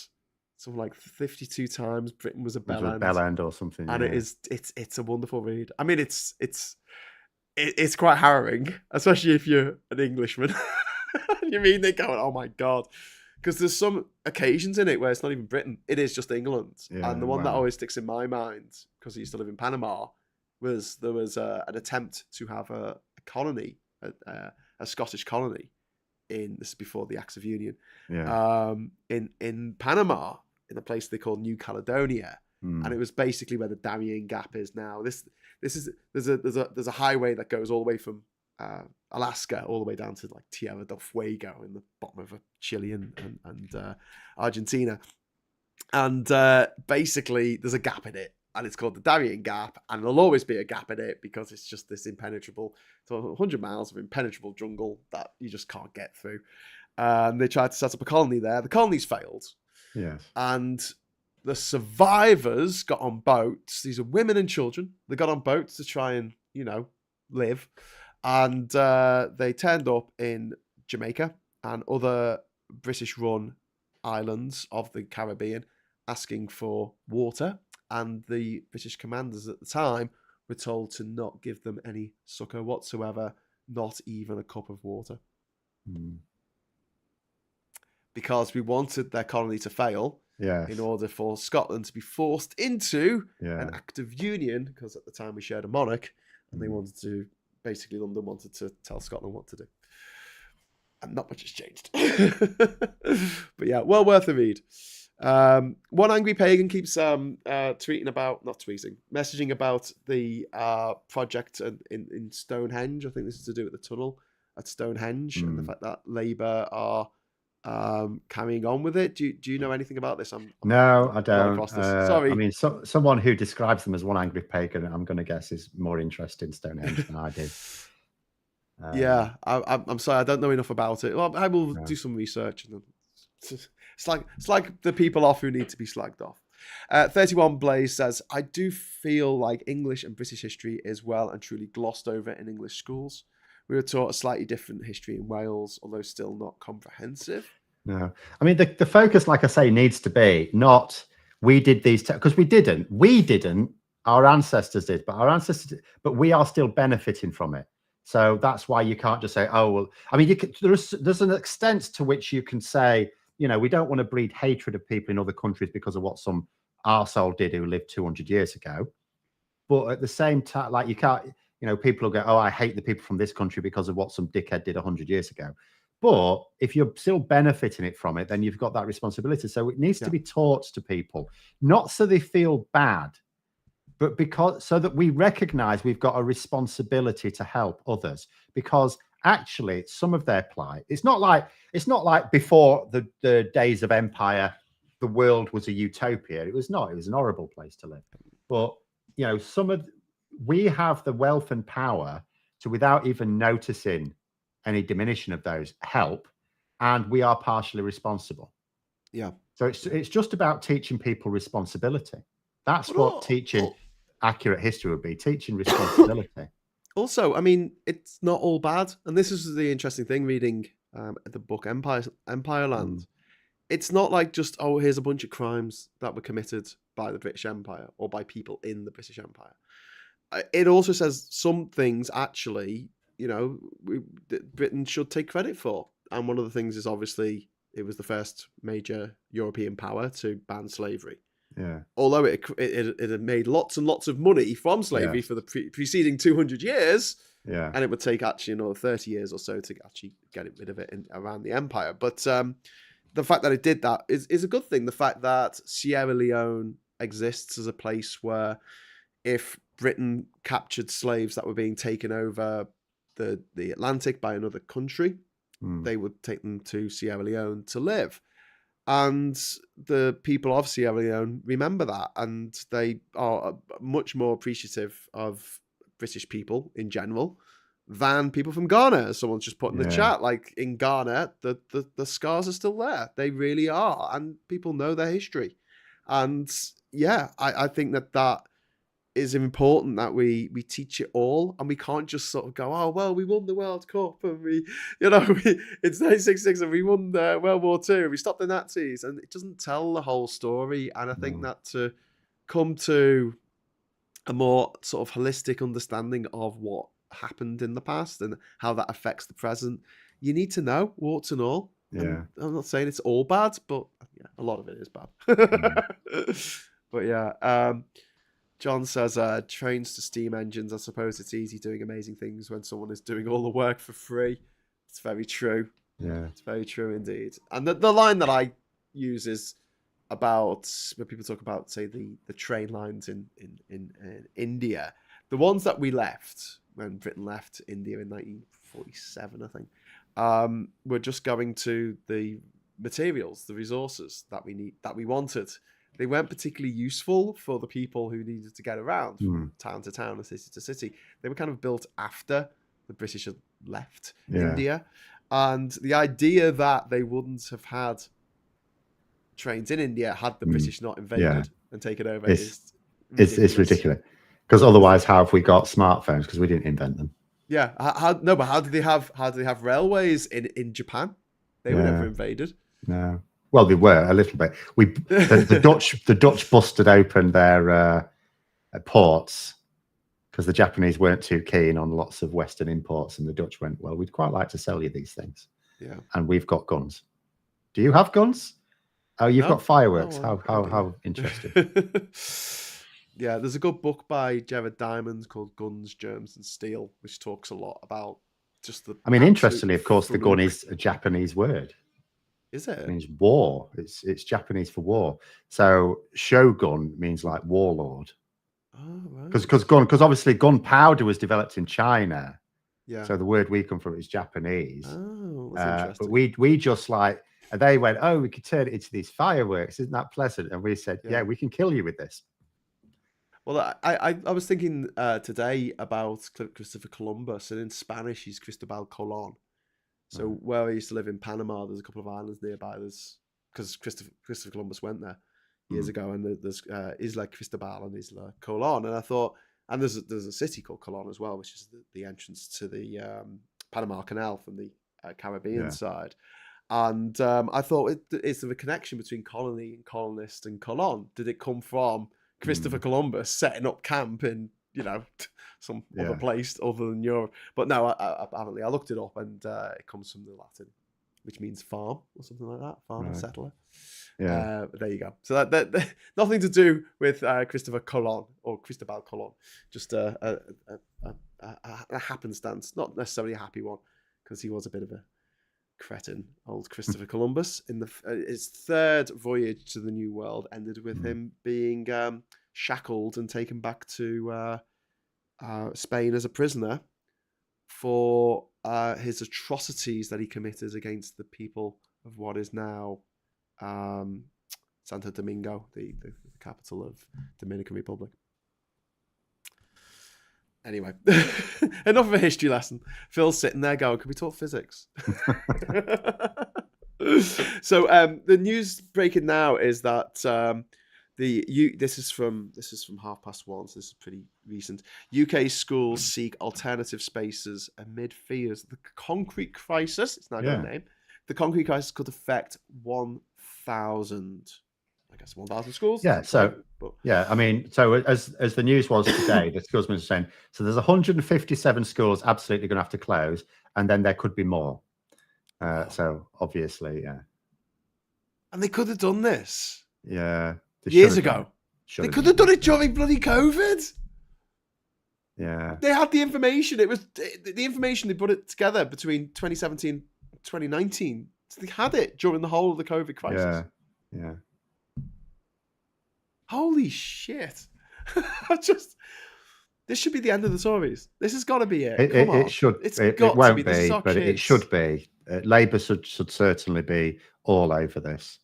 something like 52 Times Britain Was a Bell End. Bell End or something. And it's a wonderful read. I mean, it's quite harrowing, especially if you're an Englishman. You mean they're going, oh my God. Because there's some occasions in it where it's not even Britain. It is just England. Yeah, and the one that always sticks in my mind, because I used to live in Panama, was there was an attempt to have a colony, a Scottish colony, this is before the Acts of Union, in Panama, in a place they call New Caledonia, and it was basically where the Darien Gap is now. There's a highway that goes all the way from Alaska all the way down to like Tierra del Fuego in the bottom of Chile and Argentina, and basically there's a gap in it. And it's called the Darien Gap, and there'll always be a gap in it because it's just this impenetrable, so 100 miles of impenetrable jungle that you just can't get through. And they tried to set up a colony there. The colony's failed. Yes. And the survivors got on boats. These are women and children. They got on boats to try and, live. And they turned up in Jamaica and other British-run islands of the Caribbean asking for water. And the British commanders at the time were told to not give them any succor whatsoever, not even a cup of water. Because we wanted their colony to fail in order for Scotland to be forced into an act of union, because at the time we shared a monarch, and they wanted to, basically London wanted to tell Scotland what to do. And not much has changed. But yeah, well worth a read. One angry pagan keeps messaging about the project in Stonehenge. I think this is to do with the tunnel at Stonehenge and the fact that Labour are carrying on with it. Do you know anything about this? No, I don't. Sorry. I mean, someone who describes them as one angry pagan, I'm going to guess, is more interested in Stonehenge than I do. I'm sorry, I don't know enough about it. Well, I will do some research and then. It's like the people off who need to be slagged off. 31 Blaze says, I do feel like English and British history is well and truly glossed over in English schools. We were taught a slightly different history in Wales, although still not comprehensive. No. I mean, the focus, like I say, needs to be not we did these, because we didn't, our ancestors did, but we are still benefiting from it. So that's why you can't just say, oh, well, I mean, there's an extent to which you can say, we don't want to breed hatred of people in other countries because of what some arsehole did who lived 200 years ago. But at the same time, like you can't, people will go, oh, I hate the people from this country because of what some dickhead did 100 years ago. But if you're still benefiting from it, then you've got that responsibility. So it needs to be taught to people, not so they feel bad, but so that we recognize we've got a responsibility to help others. Because actually some of their plight. It's not like before the days of empire, the world was a utopia. It was not. It was an horrible place to live. But you know, we have the wealth and power to, without even noticing any diminution of those, help, and we are partially responsible. Yeah. So it's just about teaching people responsibility. That's what teaching accurate history would be, teaching responsibility. Also, I mean, it's not all bad. And this is the interesting thing reading the book Empireland. It's not like just, oh, here's a bunch of crimes that were committed by the British Empire or by people in the British Empire. It also says some things actually, you know, Britain should take credit for. And one of the things is obviously it was the first major European power to ban slavery. Yeah. Although it had made lots and lots of money from slavery for the preceding 200 years. Yeah. And it would take actually another 30 years or so to actually get rid of it around the empire. But the fact that it did that is a good thing. The fact that Sierra Leone exists as a place where if Britain captured slaves that were being taken over the Atlantic by another country, they would take them to Sierra Leone to live. And the people of Sierra Leone remember that, and they are much more appreciative of British people in general than people from Ghana. As someone's just put in the chat, like in Ghana, the scars are still there. They really are, and people know their history. And yeah, I think that is important that we teach it all, and we can't just sort of go, oh well, we won the World Cup and it's 1966 and we won World War II and we stopped the Nazis, and it doesn't tell the whole story. And I think that to come to a more sort of holistic understanding of what happened in the past and how that affects the present, you need to know warts and all. And I'm not saying it's all bad, but yeah, a lot of it is bad. But yeah, John says, trains to steam engines. I suppose it's easy doing amazing things when someone is doing all the work for free. It's very true. Yeah. It's very true indeed. And the line that I use is about when people talk about, say, the train lines in India. The ones that we left when Britain left India in 1947, I think, were just going to the materials, the resources that we wanted. They weren't particularly useful for the people who needed to get around from town to town and city to city. They were kind of built after the British had left India. And the idea that they wouldn't have had trains in India had the British not invaded and taken over is ridiculous. It's ridiculous. Because otherwise, how have we got smartphones? Because we didn't invent them. Yeah. But how did they have railways in Japan? They were never invaded. No. Well, they were a little bit. The Dutch busted open their ports because the Japanese weren't too keen on lots of Western imports, and the Dutch went, "Well, we'd quite like to sell you these things, and we've got guns. Do you have guns? Oh, you've got fireworks. How interesting." Yeah, there's a good book by Jared Diamond called Guns, Germs, and Steel, which talks a lot about just the. I mean, interestingly, of course, the gun is a Japanese word. Is it? It means war. It's Japanese for war. So shogun means like warlord. Oh, right. Because obviously gunpowder was developed in China. Yeah. So the word we come from is Japanese. Oh, that's interesting. But we just like, and they went, oh, we could turn it into these fireworks. Isn't that pleasant? And we said, yeah, we can kill you with this. Well, I was thinking today about Christopher Columbus, and in Spanish he's Cristobal Colon. So where I used to live in Panama, there's a couple of islands nearby. There's because Christopher Columbus went there years ago, and there's Isla Cristobal and Isla Colon, and I thought, and there's a city called Colon as well, which is the entrance to the Panama Canal from the Caribbean side, and I thought, is there a connection between colony and colonist and Colon? Did it come from Christopher Columbus setting up camp in some other place other than Europe? But no, apparently I looked it up, and it comes from the Latin, which means farm or something like that, farm and settler. Yeah, there you go. So that nothing to do with Christopher Colon or Cristobal Colon, just a happenstance, not necessarily a happy one, because he was a bit of a cretin, old Christopher Columbus. In his third voyage to the New World ended with him being shackled and taken back to Spain as a prisoner for his atrocities that he committed against the people of what is now Santo Domingo, the capital of Dominican Republic. Anyway, enough of a history lesson. Phil's sitting there going, can we talk physics? So the news breaking now is that this is from 1:30, so this is pretty recent. UK schools seek alternative spaces amid fears the concrete crisis. It's now got a name. The concrete crisis could affect 1,000 schools. Yeah. So, I mean, so as the news was today, the schools minister saying, so there's 157 schools absolutely going to have to close, and then there could be more. So obviously, yeah. And they could have done this. Yeah. Years ago. They could have done it during bloody COVID. Yeah. They had the information. It was the information, they put it together between 2017 and 2019. So they had it during the whole of the COVID crisis. Yeah. Holy shit. This should be the end of the Tories. This has got to be it. It should. It won't be, but it should be. Labour should certainly be all over this.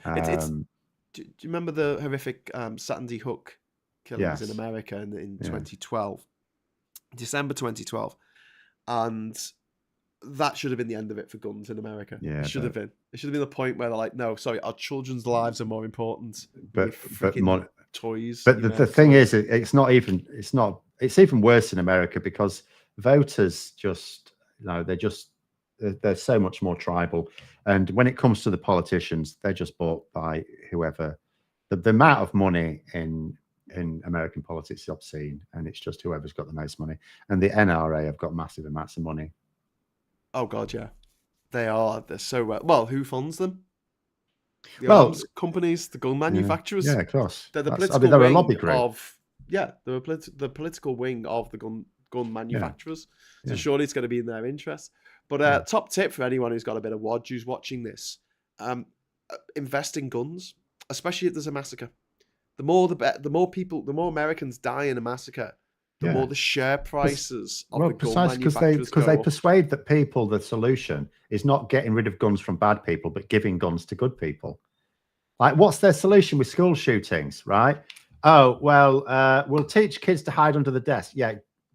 Do you remember the horrific Sandy Hook killings in America in 2012? December 2012. And that should have been the end of it for guns in America. Yeah, it should have been. It should have been the point where they're like, no, sorry, our children's lives are more important. But toys. But the thing is, it's even worse in America because voters just, they're so much more tribal. And when it comes to the politicians, they're just bought by whoever. The amount of money in American politics is obscene, and it's just whoever's got the most money. And the NRA have got massive amounts of money. Oh God, yeah, they are. They're so well. Who funds them? The arms companies, the gun manufacturers. Yeah, of course. They're the political they're wing a lobby group. The political wing of the gun manufacturers. So surely it's going to be in their interest. But top tip for anyone who's got a bit of wad who's watching this: invest in guns, especially if there's a massacre. The more Americans die in a massacre, the more the share prices of the gun manufacturers because they persuade that people the solution is not getting rid of guns from bad people, but giving guns to good people. Like, what's their solution with school shootings, right? Oh, well, we'll teach kids to hide under the desk. Yeah,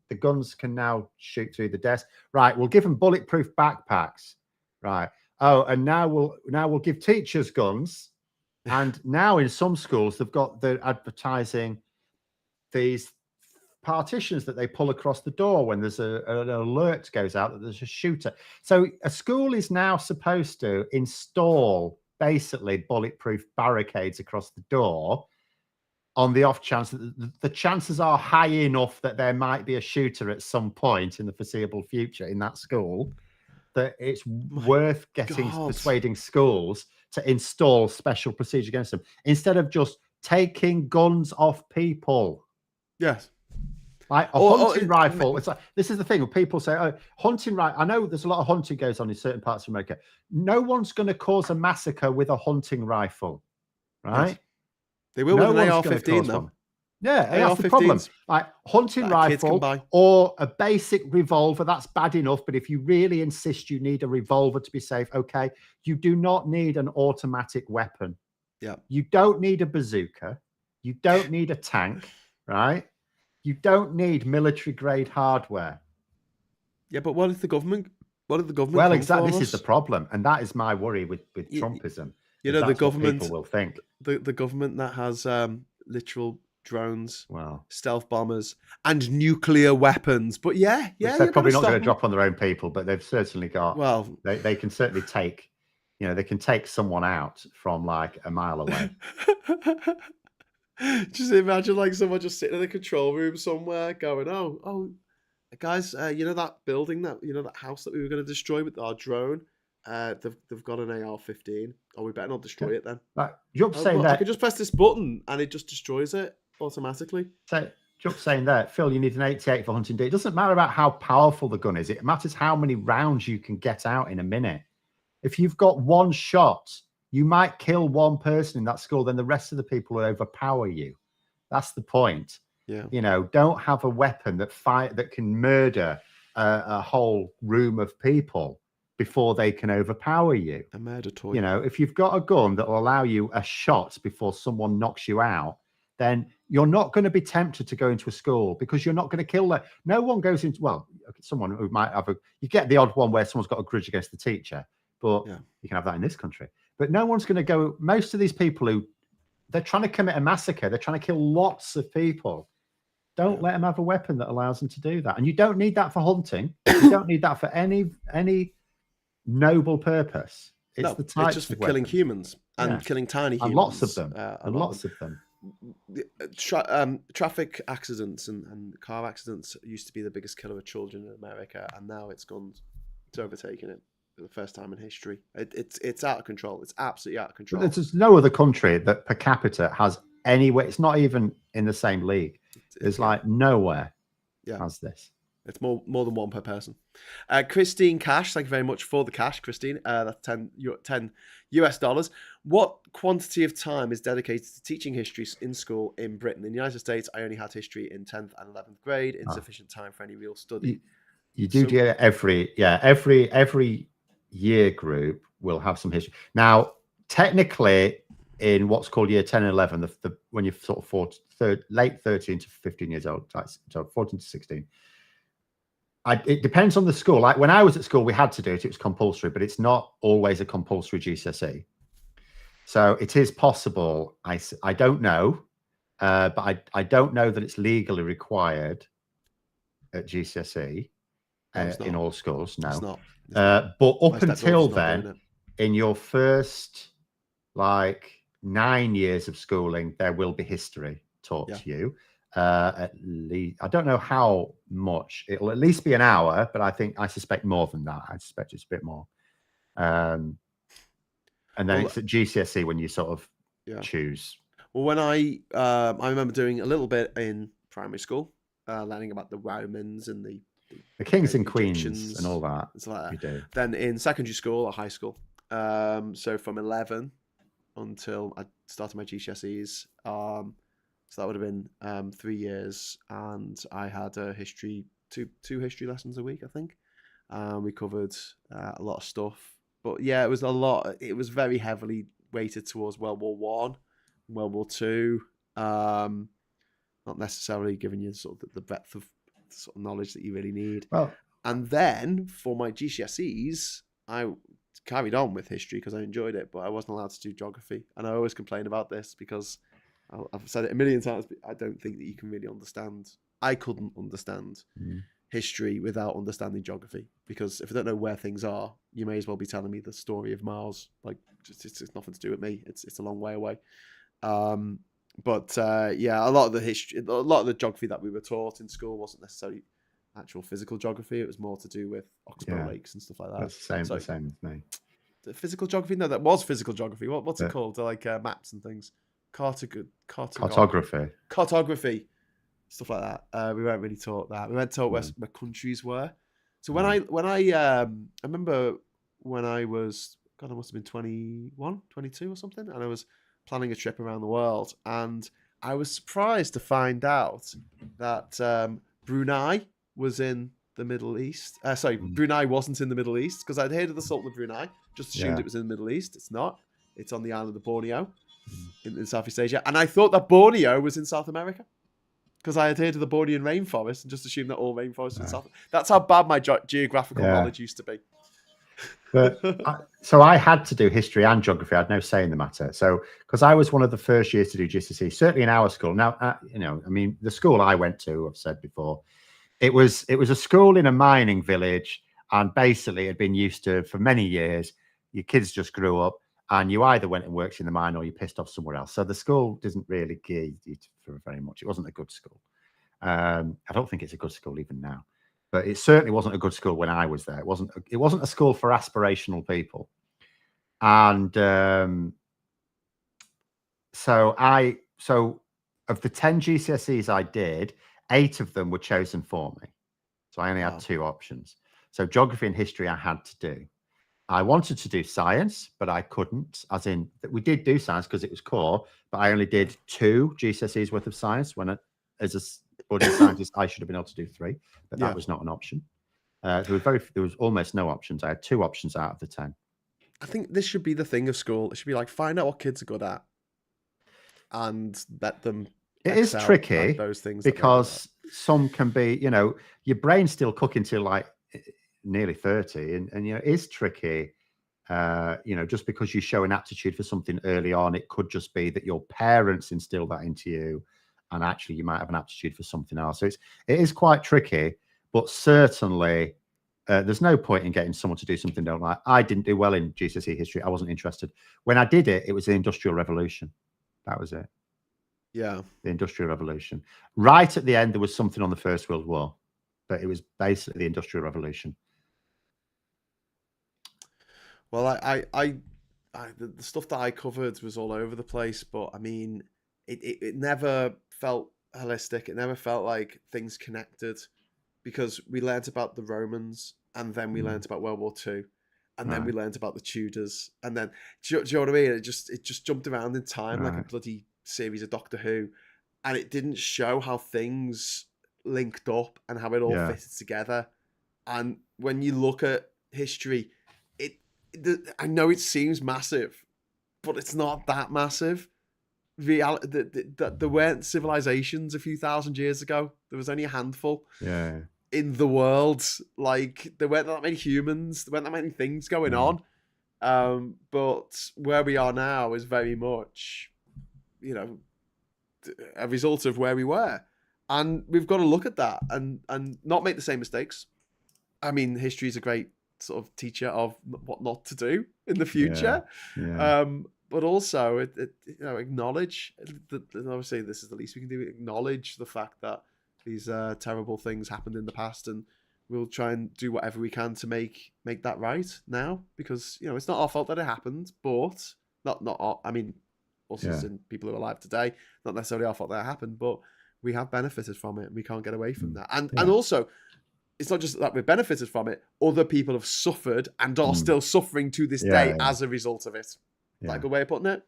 the guns can now shoot through the desk. Right, we'll give them bulletproof backpacks. Right. Oh, and now we'll give teachers guns. And now in some schools, they've got the advertising these partitions that they pull across the door when there's an alert goes out that there's a shooter. So a school is now supposed to install basically bulletproof barricades across the door on the off chance that the chances are high enough that there might be a shooter at some point in the foreseeable future in that school, that it's worth persuading schools to install special procedure against them instead of just taking guns off people. Yes. Like a hunting rifle. It's like, this is the thing when people say, oh, hunting rifle. I know there's a lot of hunting goes on in certain parts of America. No one's going to cause a massacre with a hunting rifle, right? Yes. They will with an AR-15 though. Yeah, that's the problem. Like hunting rifle or a basic revolver, that's bad enough. But if you really insist you need a revolver to be safe, okay, you do not need an automatic weapon. Yeah. You don't need a bazooka. You don't need a tank, right? You don't need military grade hardware. Yeah, but what if the government? Well, exactly. This is the problem, and that is my worry with Trumpism. You know, the government people will think the government that has literal drones, wow, stealth bombers, and nuclear weapons. But they're probably not going to drop on their own people, but they've certainly got. Well, they can certainly take, they can take someone out from like a mile away. Just imagine like someone just sitting in a control room somewhere going, oh, guys, that building that house that we were going to destroy with our drone, they've got an AR-15. Oh, we better not destroy it then. Jump saying that I could just press this button and it just destroys it automatically. So jump saying that, Phil, you need an 88 for hunting day. It doesn't matter about how powerful the gun is. It matters how many rounds you can get out in a minute. If you've got one shot, you might kill one person in that school, then the rest of the people will overpower you. That's the point. Yeah. Don't have a weapon that can murder a whole room of people before they can overpower you. A murder toy. You know, if you've got a gun that will allow you a shot before someone knocks you out, then you're not going to be tempted to go into a school because you're not going to kill them. No one goes into, well, someone who might have you get the odd one where someone's got a grudge against the teacher, but you can have that in this country. But no one's going to go, most of these people who, they're trying to commit a massacre, they're trying to kill lots of people. Don't let them have a weapon that allows them to do that. And you don't need that for hunting. You don't need that for any noble purpose. It's the type it's just for killing humans and killing tiny humans. And lots of them. And lots of them. Traffic accidents and car accidents used to be the biggest killer of children in America, and now it's overtaken it for the first time in history. It's out of control. It's absolutely out of control. But there's no other country that per capita has anywhere. It's not even in the same league. There's like nowhere has this. It's more than one per person. Christine Cash, thank you very much for the cash, Christine. That's $10 US. What quantity of time is dedicated to teaching history in school in Britain? In the United States, I only had history in 10th and 11th grade. Insufficient time for any real study. You do get every year group will have some history. Now, technically, in what's called year 10 and 11, when you're sort of late 13 to 15 years old, so 14 to 16. It depends on the school. Like when I was at school, we had to do it. It was compulsory, but it's not always a compulsory GCSE. So it is possible. I don't know, but I don't know that it's legally required at GCSE in all schools. No, it's not. But up until then, in your first 9 years of schooling, there will be history taught to you. At least, I don't know how much. It'll at least be an hour, but I suspect more than that. I suspect it's a bit more. And then it's at GCSE when you sort of choose. Well, when I remember doing a little bit in primary school, learning about the Romans and the kings and queens and all that. Like that. Then in secondary school or high school, so from 11 until I started my GCSEs. So that would have been 3 years, and I had a two history lessons a week, I think. We covered a lot of stuff, but yeah, it was a lot. It was very heavily weighted towards World War One, World War Two. Not necessarily giving you sort of the breadth of sort of knowledge that you really need. Well, and then for my GCSEs, I carried on with history because I enjoyed it, but I wasn't allowed to do geography, and I always complain about this because I've said it a million times, but I don't think that you can really understand. I couldn't understand history without understanding geography, because if I don't know where things are, you may as well be telling me the story of Mars. Like, it's nothing to do with me. It's a long way away. But a lot of the geography that we were taught in school wasn't necessarily actual physical geography. It was more to do with Oxbow Lakes and stuff like that. That's the same as me. The physical geography? No, that was physical geography. What's it called? Like maps and things. Cartography, stuff like that. We weren't really taught that. We weren't taught where countries were. So when I remember when I was, I must have been 21, 22 or something, and I was planning a trip around the world, and I was surprised to find out that Brunei was in the Middle East. Brunei wasn't in the Middle East, because I'd heard of the Sultan of Brunei, just assumed it was in the Middle East. It's not. It's on the island of Borneo. In Southeast Asia, and I thought that Borneo was in South America because I had heard of the Bornean rainforest and just assumed that all rainforests in South. That's how bad my geographical knowledge used to be. But so I had to do history and geography. I had no say in the matter. So because I was one of the first years to do GCSE, certainly in our school. Now, I mean, the school I went to, I've said before, it was a school in a mining village, and basically it had been used to for many years. Your kids just grew up, and you either went and worked in the mine or you pissed off somewhere else. So the school doesn't really gear you for very much. It wasn't a good school. I don't think it's a good school even now, but it certainly wasn't a good school when I was there. It wasn't a school for aspirational people. And so of the 10 GCSEs I did, 8 of them were chosen for me. So I only had 2 options. So geography and history I had to do. I wanted to do science, but I couldn't. As in, we did do science because it was core, but I only did 2 GCSEs worth of science. When as a budding scientist, I should have been able to do 3, but that was not an option. There was almost no options. I had 2 options out of the 10. I think this should be the thing of school. It should be like, find out what kids are good at and let them It is excel at tricky those things that they're good at. because some can be, your brain's still cooking till like nearly 30, and it is tricky. Just because you show an aptitude for something early on, it could just be that your parents instill that into you, and actually you might have an aptitude for something else. So it is quite tricky, but certainly there's no point in getting someone to do something they don't like. I didn't do well in GCSE history. I wasn't interested. When I did it, it was the Industrial Revolution. That was it. Yeah. The Industrial Revolution. Right at the end, there was something on the First World War, but it was basically the Industrial Revolution. Well, the stuff that I covered was all over the place, but I mean, it never felt holistic. It never felt like things connected, because we learned about the Romans, and then we learned about World War II, and then we learned about the Tudors, and then do you know what I mean? It just jumped around in time like a bloody series of Doctor Who, and it didn't show how things linked up and how it all fitted together. And when you look at history, I know it seems massive, but it's not that massive. There weren't civilizations a few thousand years ago. There was only a handful. Yeah. In the world, like there weren't that many humans. There weren't that many things going on. But where we are now is very much, a result of where we were, and we've got to look at that and not make the same mistakes. I mean, history is a great sort of teacher of what not to do in the future. But also acknowledge that obviously this is the least we can do. Acknowledge the fact that these terrible things happened in the past, and we'll try and do whatever we can to make that right now, because it's not our fault that it happened, but I mean, also in people who are alive today, not necessarily our fault that it happened, but we have benefited from it and we can't get away from that. And also, it's not just that we've benefited from it, other people have suffered and are still suffering to this day as a result of it. Like a way of putting it.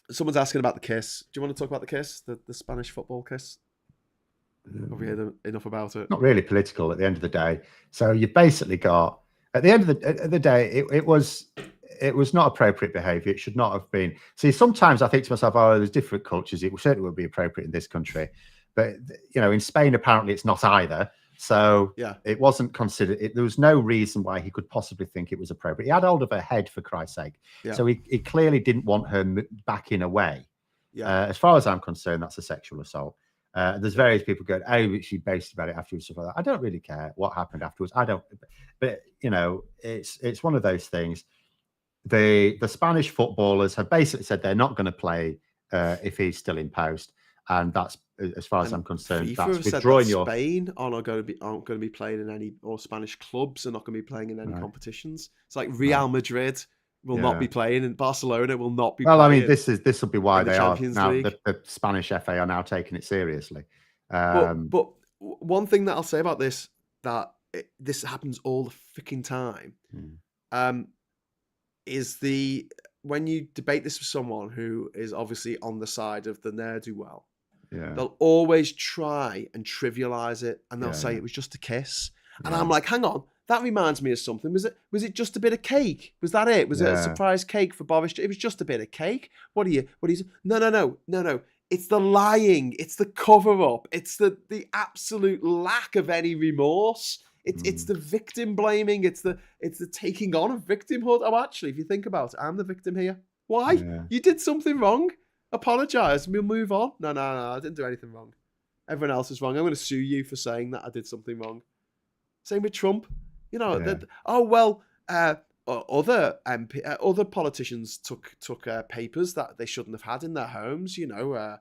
Someone's asking about the kiss. Do you want to talk about the kiss, the Spanish football kiss? Have we heard enough about it? Not really political at the end of the day. So you basically got, at the end of the day, it was not appropriate behaviour. It should not have been. See, sometimes I think to myself, there's different cultures. It certainly would be appropriate in this country. But, in Spain, apparently it's not either. So it wasn't considered. There was no reason why he could possibly think it was appropriate. He had hold of her head, for Christ's sake. So he clearly didn't want her backing away. As far as I'm concerned, that's a sexual assault. There's various people going, she boasted about it afterwards, stuff like that. I don't really care what happened afterwards. I don't. But, it's one of those things. The Spanish footballers have basically said they're not going to play if he's still in post. And that's, as far as I'm concerned, that's withdrawing your. Spain aren't going to be playing in any, or Spanish clubs are not going to be playing in any competitions. It's like Real Madrid will not be playing, and Barcelona will not be. Well, playing I mean, this will be why they are now. League. The Spanish FA are now taking it seriously. But one thing that I'll say about this, this happens all the freaking time, is when you debate this with someone who is obviously on the side of the ne'er-do-well. They'll always try and trivialize it, and they'll say it was just a kiss. And I'm like, hang on, that reminds me of something. Was it just a bit of cake? Was that it? Was it a surprise cake for Boris? It was just a bit of cake. What are you? No. It's the lying. It's the cover up. It's the absolute lack of any remorse. It's the victim blaming. It's the taking on of victimhood. Oh, actually, if you think about it, I'm the victim here. Why? You did something wrong. Apologize and we'll move on. No, I didn't do anything wrong. Everyone else is wrong. I'm going to sue you for saying that I did something wrong. Same with Trump. Other politicians took papers that they shouldn't have had in their homes. Joe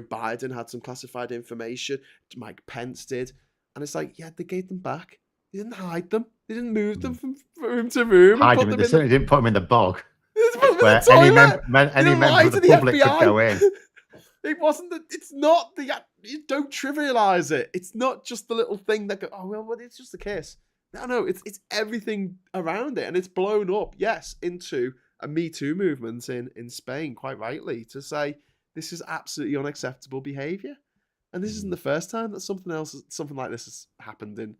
Biden had some classified information. Mike Pence did. And it's like, they gave them back. They didn't hide them. They didn't move them from room to room. They certainly didn't put them in the bog. Where any member of the public could go in. It wasn't that. It's not the. Don't trivialize it. It's not just the little thing that go. Oh well, it's just a kiss. No. It's everything around it, and it's blown up. Yes, into a Me Too movement in Spain, quite rightly, to say this is absolutely unacceptable behaviour. And this isn't the first time that something like this has happened in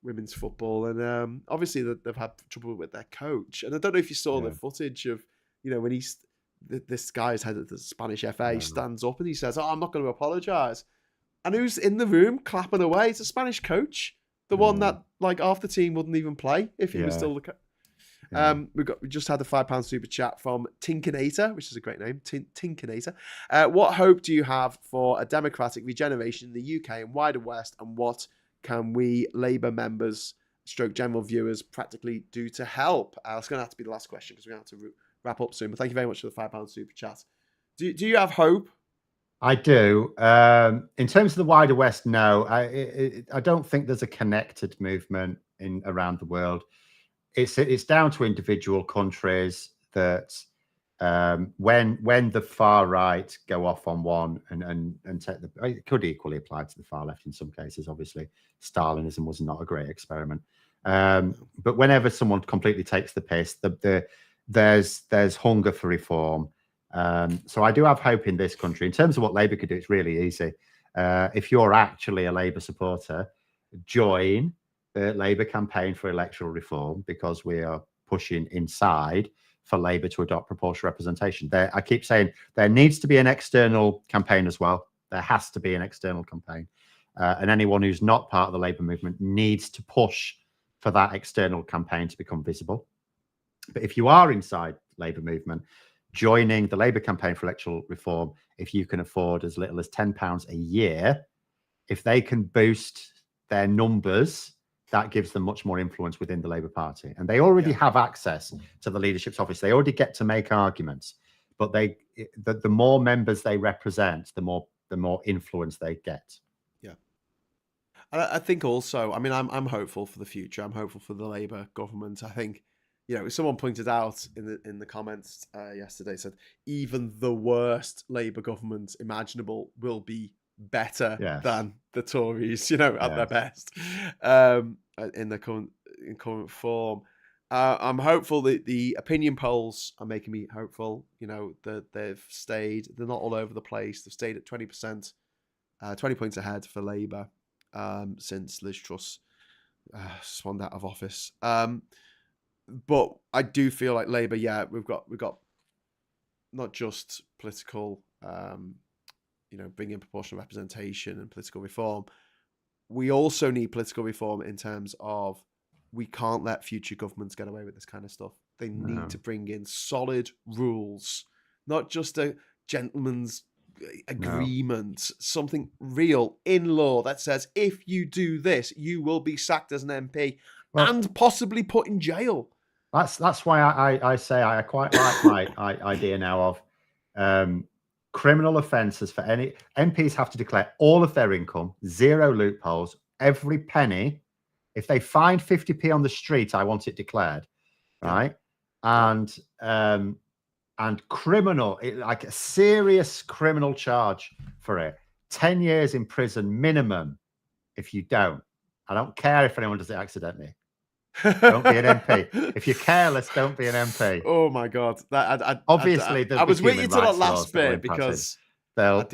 women's football. And obviously they've had trouble with their coach. And I don't know if you saw the Yeah. footage of, when this guy's head of the Spanish FA No. stands up and he says, "Oh, I'm not going to apologise." And who's in the room clapping away? It's a Spanish coach, the one that like half the team wouldn't even play if he was still the coach. We just had a £5 super chat from Tinkinator, which is a great name, Tinkinator. What hope do you have for a democratic regeneration in the UK and wider West, and what can we Labour members, stroke general viewers, practically do to help? It's going to have to be the last question because we're going to have to wrap up soon. But thank you very much for the £5 super chat. Do you have hope? I do. In terms of the wider West, no. I don't think there's a connected movement around the world. It's down to individual countries that when the far right go off on one and take it could equally apply to the far left in some cases. Obviously, Stalinism was not a great experiment, but whenever someone completely takes the piss, there's hunger for reform. So I do have hope in this country. In terms of what Labour could do, it's really easy. If you're actually a Labour supporter, join the Labour campaign for electoral reform, because we are pushing inside for Labour to adopt proportional representation. I keep saying there needs to be an external campaign as well. There has to be an external campaign. And anyone who's not part of the Labour movement needs to push for that external campaign to become visible. But if you are inside Labour movement, joining the Labour campaign for electoral reform, if you can afford as little as £10 a year, if they can boost their numbers, that gives them much more influence within the Labour Party. And they already have access to the leadership's office. They already get to make arguments. But the more members they represent, the more influence they get. Yeah. And I think also, I mean, I'm hopeful for the future. I'm hopeful for the Labour government. I think, someone pointed out in the comments yesterday, said even the worst Labour government imaginable will be better than the Tories, at their best, in the current form. I'm hopeful that the opinion polls are making me hopeful. That they're not all over the place. They've stayed at 20%, 20 points ahead for Labour since Liz Truss swaned out of office. But I do feel like Labour, we've got not just political, bringing proportional representation and political reform. We also need political reform in terms of we can't let future governments get away with this kind of stuff. They need to bring in solid rules, not just a gentleman's agreement, something real in law that says if you do this, you will be sacked as an MP and possibly put in jail. That's why I say I quite like my idea now of criminal offences for any MPs have to declare all of their income, zero loopholes, every penny. If they find 50p on the street, I want it declared, right? And criminal, like a serious criminal charge for it. 10 years in prison minimum if you don't. I don't care if anyone does it accidentally. Don't be an MP. If you're careless, don't be an MP. Oh my God! Obviously, I was waiting to that last bit because there'll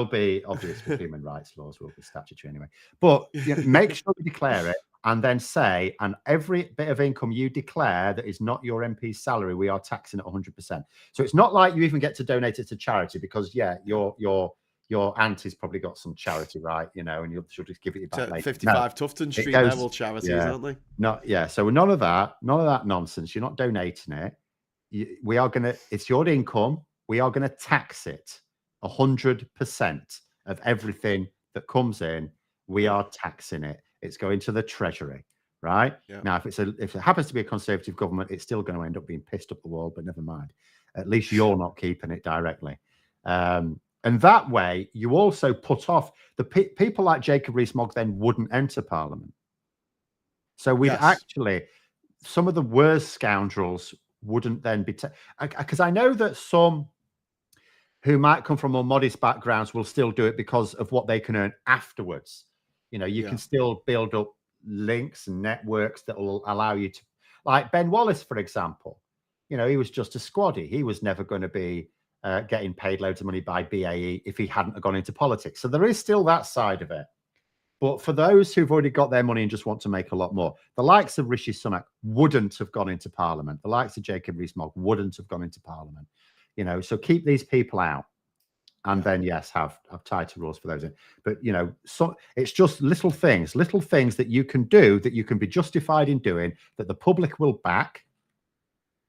be obviously human rights laws will be statutory anyway. But make sure you declare it, and then say, and every bit of income you declare that is not your MP's salary, we are taxing at 100%. So it's not like you even get to donate it to charity, because your aunt has probably got some charity, right? And she'll just give it back later. 55 Tufton Street, they're all charities, aren't they? So none of that nonsense. You're not donating it. It's your income. We are going to tax it 100% of everything that comes in. We are taxing it. It's going to the Treasury, right? Now, if it happens to be a Conservative government, it's still going to end up being pissed up the wall, but never mind. At least you're not keeping it directly. And that way, you also put off the people like Jacob Rees-Mogg then wouldn't enter Parliament. So we'd actually, some of the worst scoundrels wouldn't then be, because I know that some who might come from more modest backgrounds will still do it because of what they can earn afterwards. You can still build up links and networks that will allow you to, like Ben Wallace, for example. He was just a squaddy. He was never going to be getting paid loads of money by BAE if he hadn't gone into politics. So there is still that side of it. But for those who've already got their money and just want to make a lot more, the likes of Rishi Sunak wouldn't have gone into Parliament. The likes of Jacob Rees-Mogg wouldn't have gone into Parliament. So keep these people out. And then, yes, have tighter rules for those. But, so it's just little things that you can do, that you can be justified in doing, that the public will back,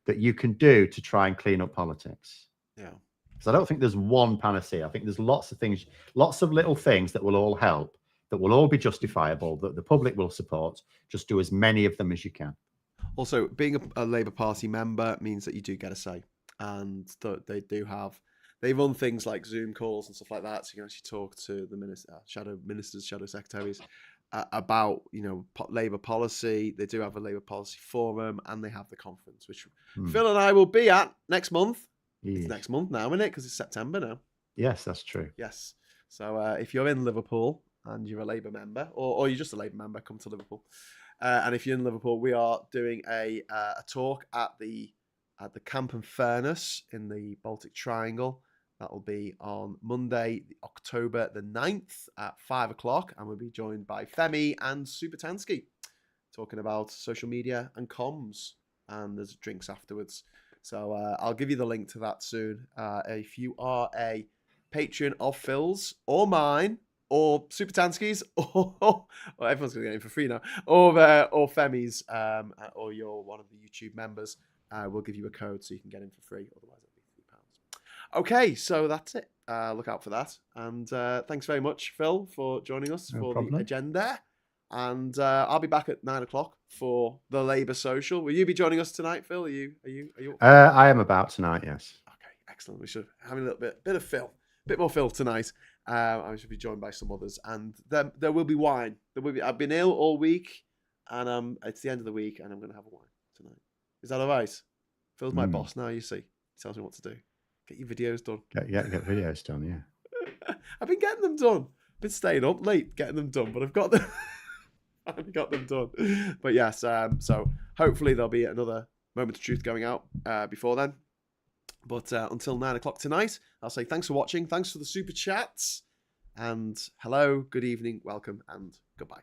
that you can do to try and clean up politics. Yeah. Because I don't think there's one panacea. I think there's lots of things, lots of little things that will all help, that will all be justifiable, that the public will support. Just do as many of them as you can. Also, being a Labour Party member means that you do get a say. And they run things like Zoom calls and stuff like that, so you can actually talk to the shadow ministers, shadow secretaries about Labour policy. They do have a Labour policy forum, and they have the conference, which Phil and I will be at next month. It's next month now, isn't it? Because it's September now. Yes, that's true. Yes. So if you're in Liverpool and you're a Labour member, or you're just a Labour member, come to Liverpool. And if you're in Liverpool, we are doing a talk at the Camp and Furnace in the Baltic Triangle. That will be on Monday, October the 9th at 5 o'clock. And we'll be joined by Femi and Supertansky talking about social media and comms. And there's drinks afterwards. So I'll give you the link to that soon. If you are a patron of Phil's or mine or Supertansky's or everyone's going to get in for free now, or Femi's, or you're one of the YouTube members, we'll give you a code so you can get in for free. Otherwise, okay, so that's it. Look out for that. And thanks very much, Phil, for joining us for the agenda. And I'll be back at 9 o'clock for the Labour Social. Will you be joining us tonight, Phil? Are you? I am about tonight, yes. Okay, excellent. We should have a little bit of Phil, a bit more Phil tonight. I should be joined by some others, and there will be wine. I've been ill all week, and it's the end of the week, and I'm going to have a wine tonight. Is that all right? Phil's my boss now. You see, he tells me what to do. Get your videos done. Get videos done, yeah. I've been getting them done. Been staying up late getting them done, but I've got them. I've got them done. But yes, so hopefully there'll be another moment of truth going out before then. But until 9 o'clock tonight, I'll say thanks for watching. Thanks for the super chats. And hello, good evening, welcome, and goodbye.